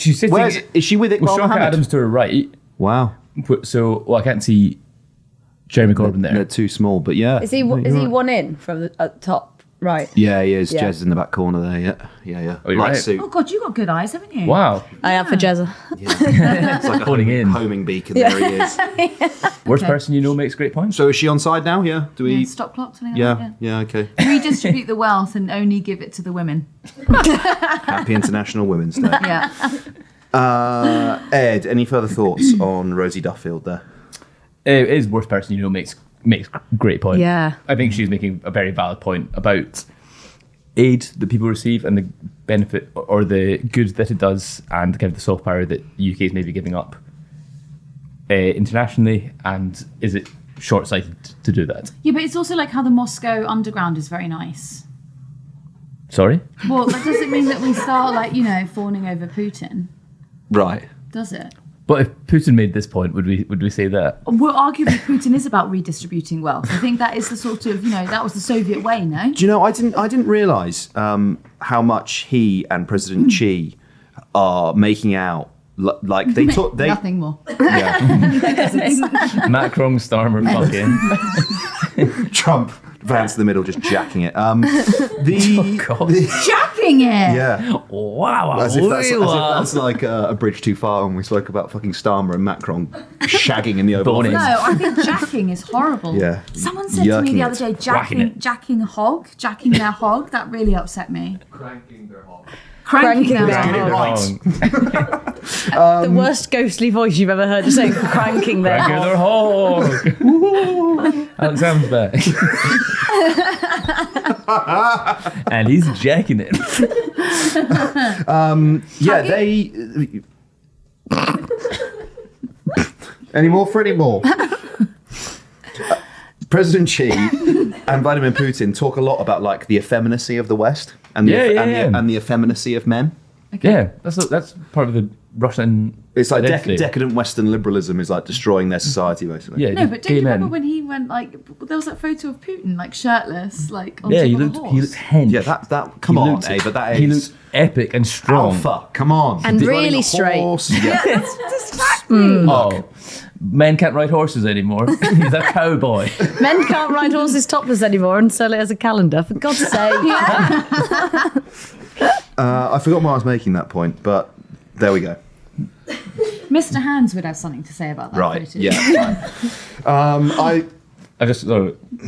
Is she with it? Well, Shaka Adams to her right. Wow. So, well, I can't see Jeremy Corbyn there. They're too small, but yeah. Is he one in from the top right? Yeah, he is. Yeah. Jez is in the back corner there. Yeah. Oh, you're Light right. suit. Oh God, you got good eyes, haven't you? Wow. I am for Jezza. It's like a Putting in. homing beacon. There he is. Worst person you know makes great points. So is she on side now? Yeah. Do we? Yeah, stop clock, something like that. Yeah. Okay. Redistribute the wealth and only give it to the women. Happy International Women's Day. Yeah. Ed, any further thoughts on Rosie Duffield there? It is worst person you know makes great point. Yeah. I think she's making a very valid point about aid that people receive and the benefit or the good that it does, and kind of the soft power that the UK is maybe giving up internationally, and is it short-sighted to do that? Yeah, but it's also like how the Moscow underground is very nice. Sorry? Well, that doesn't mean that we start fawning over Putin, Right. does it? But if Putin made this point, would we say that? Well, arguably Putin is about redistributing wealth. I think that is the sort of, that was the Soviet way, no? Do you know, I didn't realise how much he and President Xi are making out. Like they talk. Nothing more. Yeah. Macron, Starmer, fucking Trump, Vance in the middle, just jacking it. God. Jacking it. Yeah. Wow. As if that's like a bridge too far when we spoke about fucking Starmer and Macron shagging in the Oval Office. No, I think jacking is horrible. Yeah. Someone said to me the other day, Whacking jacking their hog. That really upset me. Cranking their hog. Cranking their Cranking hog. their The worst ghostly voice you've ever heard, just saying cranking their hog. Alexandra's back. And he's jacking it. They. Any more for any more? President Xi and Vladimir Putin talk a lot about like the effeminacy of the West and the effeminacy of men. Okay. Yeah, that's part of the Russian. It's like identity. decadent Western liberalism is like destroying their society basically. Yeah, No, but don't gay you remember men. when he went there was that photo of Putin shirtless, on Yeah, top he of a looked horse. hench. Yeah, that come on, but that he is looked epic and strong. alpha. Come on, And Riding really a straight. horse, yeah. That's distracting. Oh, men can't ride horses anymore. He's a cowboy. Men can't ride horses topless anymore and sell it as a calendar, for God's sake. I forgot why I was making that point, but there we go. Mr. Hands would have something to say about that Right? photo. Yeah. I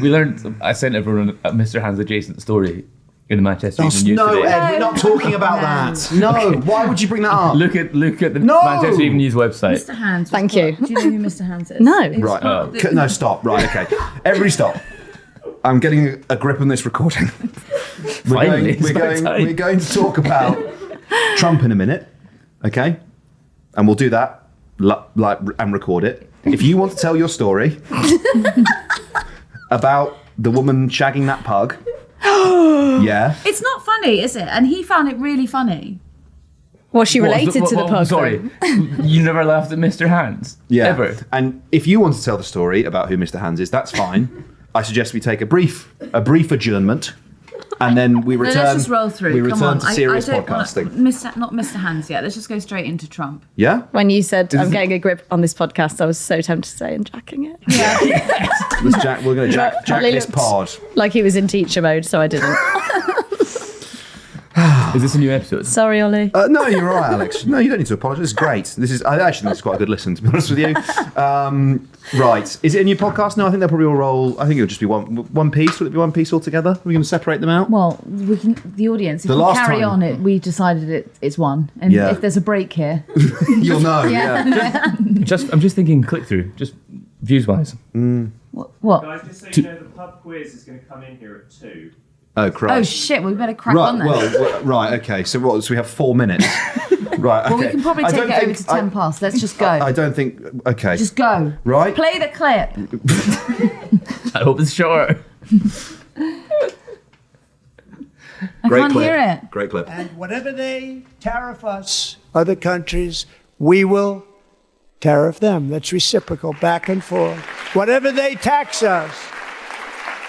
We learned. I sent everyone a Mr. Hans adjacent story in the Manchester Evening News no, today. Ed, we're not talking about that. No, why would you bring that up? Look at the No! Manchester Evening News website. Mr. Hands. Thank you. Do you know who Mr. Hands is? No. He's Right. part of the- No, stop. Right. Okay. Everybody stop. I'm getting a grip on this recording. Finally, it's about time. We're going to talk about Trump in a minute. Okay. And we'll do that and record it. If you want to tell your story about the woman shagging that pug, yeah. It's not funny, is it? And he found it really funny. Was she related to the pug? Sorry, though? you never laughed at Mr. Hans? Yeah. Ever? And if you want to tell the story about who Mr. Hans is, that's fine. I suggest we take a brief adjournment, and then we return. Let's just roll through. We Come return on. to serious I don't podcasting. Not Mr. Hands yet. Let's just go straight into Trump. Yeah. When you said, I'm getting a grip on this podcast, I was so tempted to say, and jacking it. We're going to jack Ollie this looked pod. Like he was in teacher mode, so I didn't. Is this a new episode? Sorry, Ollie. No, you're all right, Alex. No, you don't need to apologise. It's great. I actually think it's quite a good listen, to be honest with you. Right. Is it a new podcast? No, I think they'll probably all roll. I think it'll just be one piece. Will it be one piece altogether? Are we going to separate them out? Well, we can. The audience. If The we last carry time- on it, we decided it's one. And Yeah. if there's a break here, You'll know. Yeah. I'm just thinking click through, just views wise. what? Guys, just so you know, the pub quiz is going to come in here at 2. Oh, Oh Christ. shit! We better crack Right. on then. Well. Right. Okay. So what? So we have 4 minutes. Right. Okay. Well, we can probably I take don't it over think- to 10 past. Let's just go. I don't think. Okay. Just go. Right. Play the clip. I hope it's short. I Great can't clip. hear it. Great clip. And whatever they tariff us, other countries, we will tariff them. That's reciprocal, back and forth. Whatever they tax us,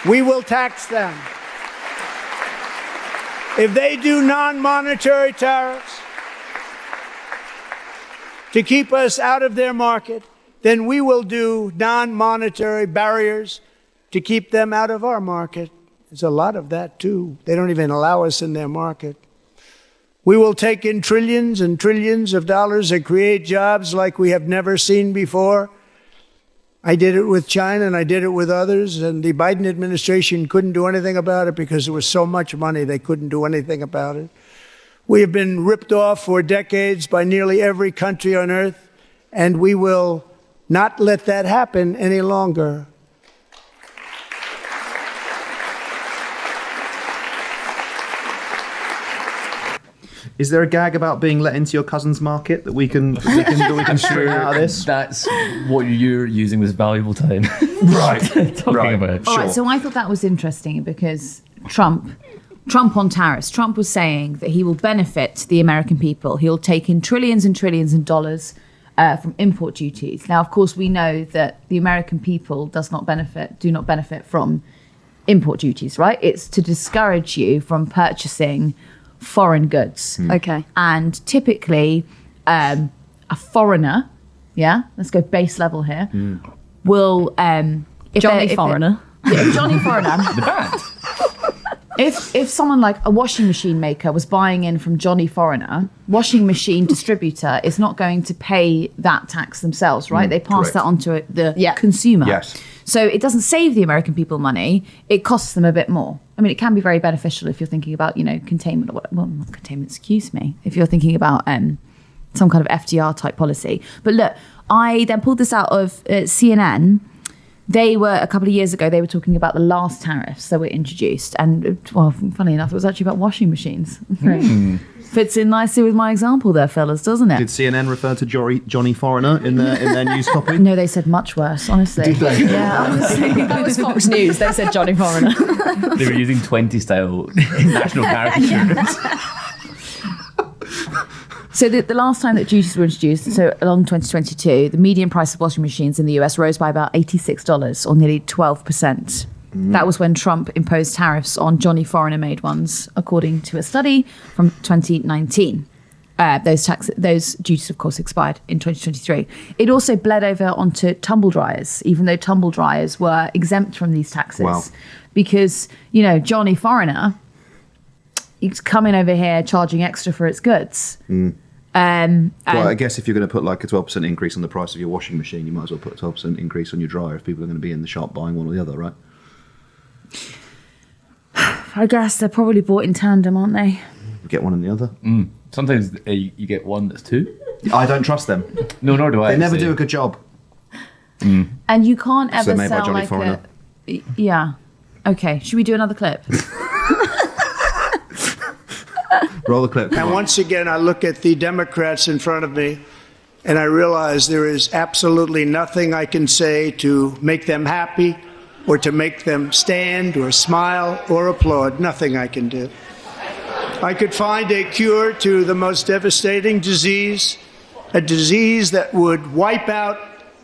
we will tax them. If they do non-monetary tariffs to keep us out of their market, then we will do non-monetary barriers to keep them out of our market. There's a lot of that, too. They don't even allow us in their market. We will take in trillions and trillions of dollars and create jobs like we have never seen before. I did it with China and I did it with others, and the Biden administration couldn't do anything about it because there was so much money they couldn't do anything about it. We have been ripped off for decades by nearly every country on earth, and we will not let that happen any longer. Is there a gag about being let into your cousin's market that we can string out of this? That's what you're using this valuable time. Right. Talking about. All right, so I thought that was interesting because Trump on tariffs, Trump was saying that he will benefit the American people. He'll take in trillions and trillions of dollars from import duties. Now, of course, we know that the American people do not benefit from import duties, right? It's to discourage you from purchasing foreign goods. Okay. And typically, a foreigner, let's go base level here, will... Johnny Foreigner. Johnny Foreigner. The band. If someone like a washing machine maker was buying in from Johnny Foreigner, washing machine distributor is not going to pay that tax themselves, right? They pass that on to the consumer. Yes. So it doesn't save the American people money. It costs them a bit more. I mean, it can be very beneficial if you're thinking about, containment or well, not containment, excuse me. If you're thinking about some kind of FDR type policy. But look, I then pulled this out of CNN. They were, a couple of years ago, they were talking about the last tariffs that were introduced. And, well, funny enough, it was actually about washing machines. Fits in nicely with my example there, fellas, doesn't it? Did CNN refer to Johnny Foreigner in their news copy? No, they said much worse, honestly. Did they? Yeah, honestly. That was Fox News. They said Johnny Foreigner. They were using 20 style national caricatures. So the last time that duties were introduced, so along 2022, the median price of washing machines in the US rose by about $86, or nearly 12%. That was when Trump imposed tariffs on Johnny Foreigner-made ones, according to a study from 2019. Those duties, of course, expired in 2023. It also bled over onto tumble dryers, even though tumble dryers were exempt from these taxes. Wow. Because, Johnny Foreigner, it's coming over here charging extra for its goods. Well, I guess if you're going to put like a 12% increase on the price of your washing machine, you might as well put a 12% increase on your dryer if people are going to be in the shop buying one or the other, right? I guess they're probably bought in tandem, aren't they? Get one and the other. Sometimes you get one that's two. I don't trust them. No, nor do I. They never do a good job. And you can't ever made by sell Johnny like Foreigner. Yeah. Okay, should we do another clip? Roll the clip. And once again, I look at the Democrats in front of me, and I realize there is absolutely nothing I can say to make them happy or to make them stand or smile or applaud. Nothing I can do. I could find a cure to the most devastating disease, a disease that would wipe out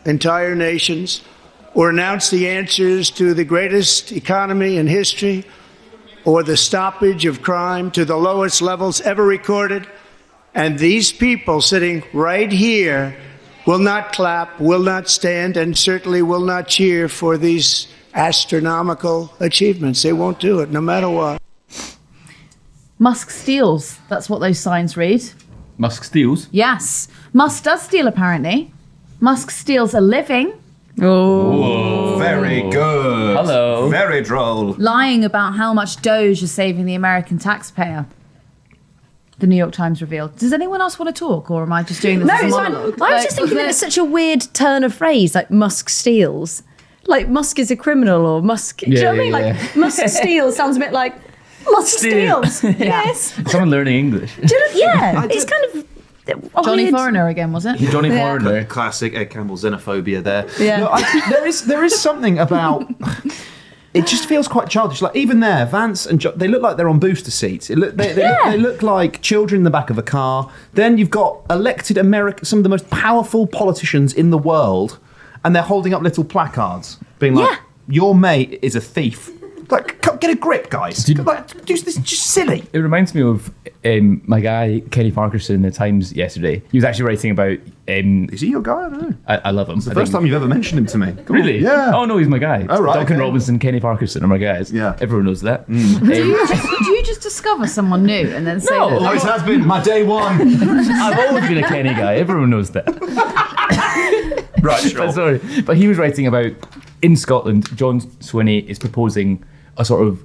entire nations, or announce the answers to the greatest economy in history, or the stoppage of crime to the lowest levels ever recorded. And these people sitting right here will not clap, will not stand, and certainly will not cheer for these astronomical achievements. They won't do it, no matter what. Musk steals. That's what those signs read. Musk steals? Yes. Musk does steal, apparently. Musk steals a living. Oh, very good. Hello. Very droll. Lying about how much Doge is saving the American taxpayer. The New York Times revealed. Does anyone else want to talk, or am I just doing this as a it's fine. monologue? I was just thinking that it's such a weird turn of phrase, like Musk steals. Like Musk is a criminal, or Musk. Do you know what I mean? Like Musk steals sounds a bit like Musk steals. Yes. Someone learning English. It's kind of. Johnny weird. Foreigner again, was it? Johnny Foreigner. Classic Ed Campbell xenophobia there. Yeah. No, there is something about... It just feels quite childish. Like even there, Vance and they look like they're on booster seats. They look like children in the back of a car. Then you've got elected some of the most powerful politicians in the world, and they're holding up little placards, being like, "Your mate is a thief. Like, get a grip, guys. Do this is just silly. It reminds me of my guy Kenny Parkerson in the Times yesterday. He was actually writing about. Is he your guy? I don't know. I love him. It's the first time you've ever mentioned him to me. Really? Yeah. Oh no, he's my guy. Oh, right, Duncan okay. Robinson, Kenny Parkerson are my guys. Yeah. Everyone knows that. Do you just discover someone new and then say that? Always has been my day one. I've always been a Kenny guy. Everyone knows that. Right, sure. But sorry, but he was writing about in Scotland. John Swinney is proposing a sort of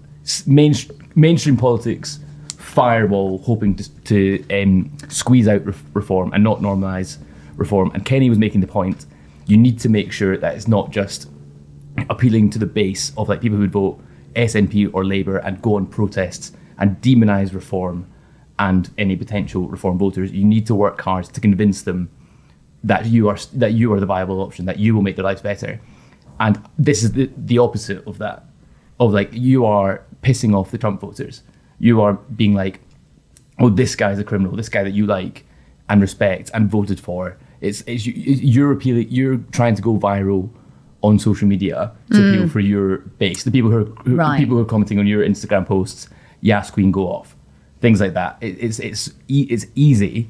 mainstream politics fireball, hoping to squeeze out reform and not normalise reform. And Kenny was making the point: you need to make sure that it's not just appealing to the base of like people who would vote SNP or Labour and go on protests and demonise reform and any potential reform voters. You need to work hard to convince them that you are the viable option, that you will make their lives better. And this is the opposite of that. Of like, you are pissing off the Trump voters. You are being like, oh, this guy's a criminal, this guy that you like and respect and voted for. You're appealing. You're trying to go viral on social media to appeal for your base, the people who are commenting on your Instagram posts. Yes, Queen, go off. Things like that. It's easy,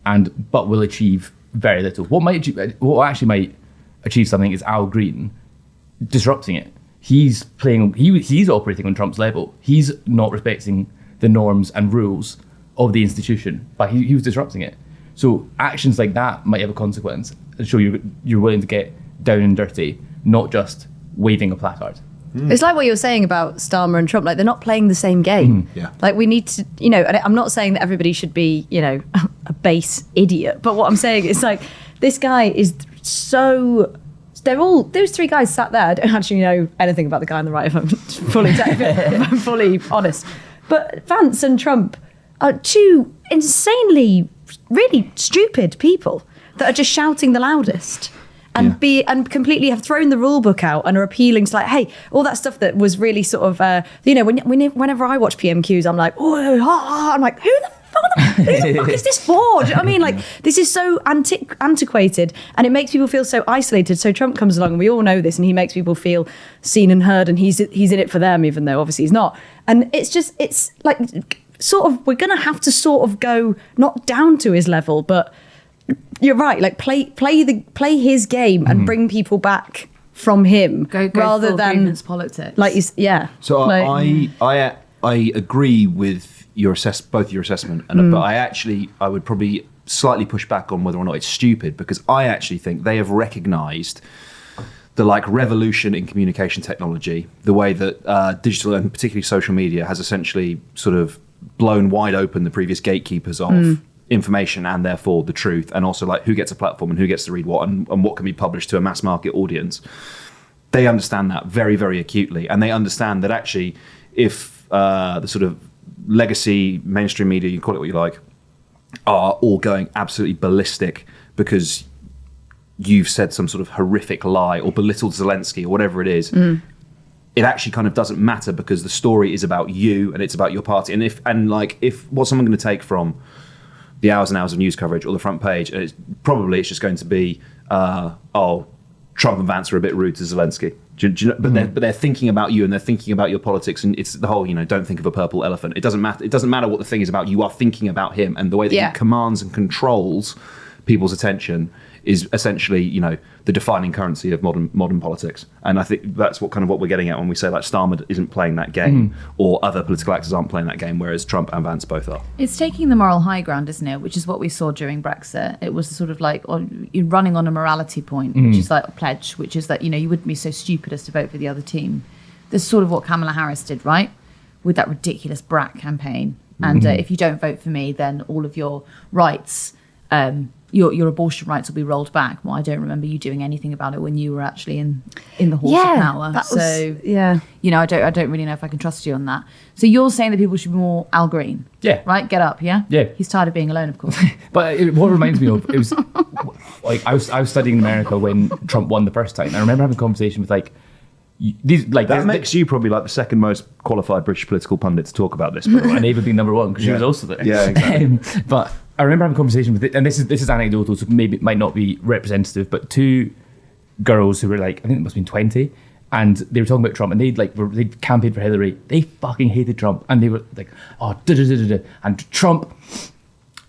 but will achieve very little. What actually might achieve something is Al Green disrupting it. He's operating on Trump's level. He's not respecting the norms and rules of the institution, but he was disrupting it. So actions like that might have a consequence and show you're willing to get down and dirty, not just waving a placard. It's like what you were saying about Starmer and Trump. Like, they're not playing the same game. Yeah. Like, we need to, and I'm not saying that everybody should be, a base idiot. But what I'm saying is, like, this guy is so. Those three guys sat there. I don't actually know anything about the guy on the right, if I'm fully honest. But Vance and Trump are two insanely, really stupid people that are just shouting the loudest. And completely have thrown the rule book out and are appealing to, like, hey, all that stuff that was really sort of, whenever I watch PMQs, I'm like, I'm like, who the fuck is this for? Do you know what I mean? Like, this is so antiquated, and it makes people feel so isolated. So Trump comes along, and we all know this, and he makes people feel seen and heard, and he's in it for them, even though obviously he's not. And it's like, sort of, we're going to have to sort of go not down to his level, but you're right. Like, play his game and bring people back from him, go rather full than grievance politics. Like, So like, I agree with both your assessment, but I would probably slightly push back on whether or not it's stupid, because I actually think they have recognised the revolution in communication technology, the way that digital and particularly social media has essentially sort of blown wide open the previous gatekeepers of information and therefore the truth, and also like who gets a platform and who gets to read what and what can be published to a mass market audience. They understand that very, very acutely, and they understand that actually if the sort of legacy mainstream media, you call it what you like, are all going absolutely ballistic because you've said some sort of horrific lie or belittled Zelensky or whatever it is, it actually kind of doesn't matter, because the story is about you and it's about your party. And if what's someone going to take from the hours and hours of news coverage or the front page, and it's just going to be, Trump and Vance are a bit rude to Zelensky. Do you know? But they're thinking about you, and they're thinking about your politics, and it's the whole, don't think of a purple elephant. It doesn't matter. It doesn't matter what the thing is about. You are thinking about him, and the way that he commands and controls people's attention is essentially, the defining currency of modern politics. And I think that's what we're getting at when we say like Starmer isn't playing that game, or other political actors aren't playing that game, whereas Trump and Vance both are. It's taking the moral high ground, isn't it? Which is what we saw during Brexit. It was sort of like you're running on a morality point, which is like a pledge, which is that, you wouldn't be so stupid as to vote for the other team. This is sort of what Kamala Harris did, right? With that ridiculous brat campaign. And if you don't vote for me, then all of your rights, your abortion rights will be rolled back. Well, I don't remember you doing anything about it when you were actually in the halls of power. I don't really know if I can trust you on that. So you're saying that people should be more Al Green, right? Get up, yeah. He's tired of being alone, of course. But what reminds me of, it was like I was studying in America when Trump won the first time. I remember having a conversation with that makes you probably like the second most qualified British political pundit to talk about this, by the way. And Ava being number one because she was also there. Yeah, exactly. But I remember having a conversation with it, and this is anecdotal, so maybe it might not be representative, but two girls who were like, I think it must have been 20, and they were talking about Trump, and they'd campaigned for Hillary. They fucking hated Trump, and they were like, oh, and Trump,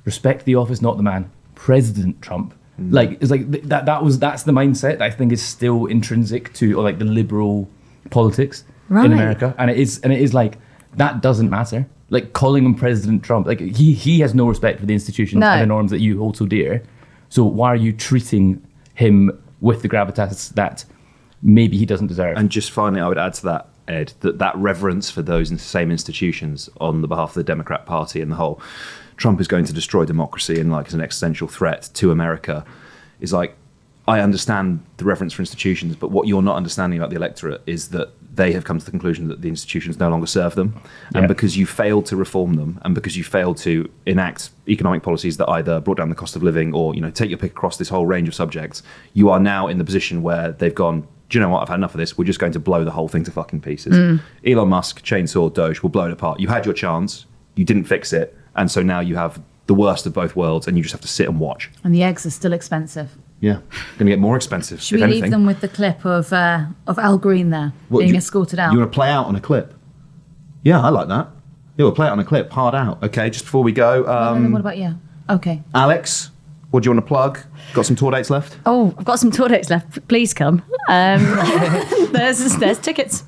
respect the office, not the man. President Trump. Like, it's like that's the mindset that I think is still intrinsic to, or like, the liberal politics in America, and it is like, that doesn't matter. Like, calling him President Trump, like, he has no respect for the institutions and the norms that you hold so dear. So why are you treating him with the gravitas that maybe he doesn't deserve? And just finally, I would add to that, Ed, that reverence for those same institutions on the behalf of the Democrat Party and the whole Trump is going to destroy democracy and like as an existential threat to America is like, I understand the reverence for institutions, but what you're not understanding about the electorate is that they have come to the conclusion that the institutions no longer serve them. And because you failed to reform them, and because you failed to enact economic policies that either brought down the cost of living or, you know, take your pick across this whole range of subjects, you are now in the position where they've gone, do you know what, I've had enough of this. We're just going to blow the whole thing to fucking pieces. Elon Musk, chainsaw, Doge, will blow it apart. You had your chance, you didn't fix it, and so now you have the worst of both worlds, and you just have to sit and watch. And the eggs are still expensive. Yeah, going to get more expensive. Should we leave them with the clip of Al Green there being escorted out? You want to play out on a clip? Yeah, I like that. Yeah, we'll play it on a clip, hard out. Okay, just before we go. What about you? Okay. Alex, what do you want to plug? Got some tour dates left? Oh, I've got some tour dates left. Please come. There's tickets.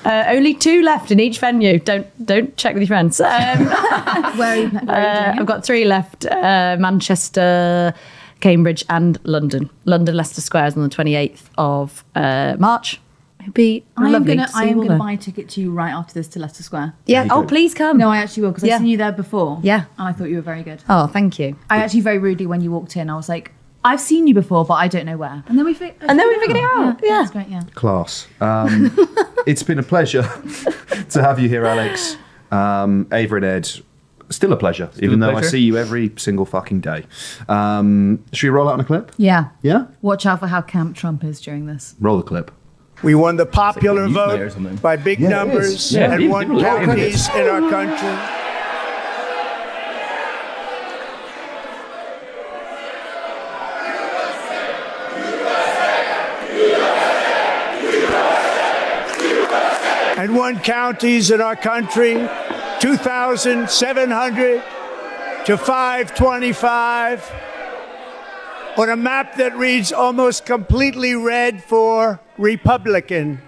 Only 2 left in each venue. Don't check with your friends. Where are you doing I've got 3 left: Manchester, Cambridge, and London. London, Leicester Square is on the 28th of March. It'd be lovely. I am going to buy a ticket to you right after this to Leicester Square. Yeah. Oh, please come. No, I actually will, because I've seen you there before. Yeah. And I thought you were very good. Oh, thank you. I actually very rudely, when you walked in, I was like, I've seen you before, but I don't know where. And then we figured it out. Yeah. That's great, yeah. Class. It's been a pleasure to have you here, Alex. Ava and Ed, still a pleasure, even though I see you every single fucking day. Should we roll out on a clip? Yeah. Yeah? Watch out for how camp Trump is during this. Roll the clip. We won the popular vote by big numbers and won counties in our country. And won counties in our country, 2,700 to 525, on a map that reads almost completely red for Republican.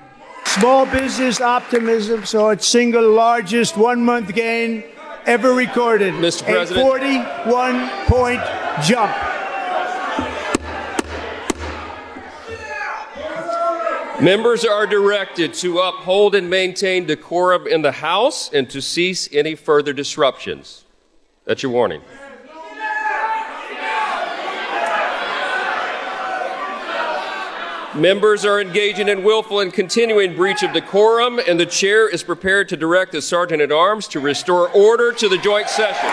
Small business optimism saw its single largest one-month gain ever recorded. Mr. President. A 41-point jump. Members are directed to uphold and maintain decorum in the House and to cease any further disruptions. That's your warning. Members are engaging in willful and continuing breach of decorum, and the chair is prepared to direct the Sergeant-at-Arms to restore order to the joint session.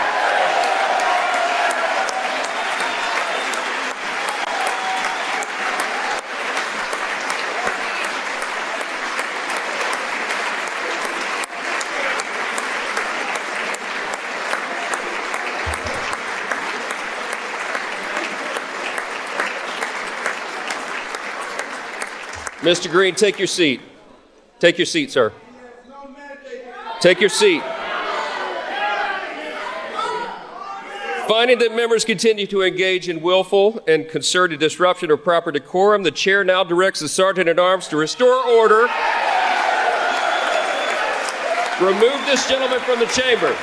Mr. Green, take your seat. Take your seat, sir. Take your seat. Finding that members continue to engage in willful and concerted disruption of proper decorum, the chair now directs the Sergeant-at-Arms to restore order. Remove this gentleman from the chamber.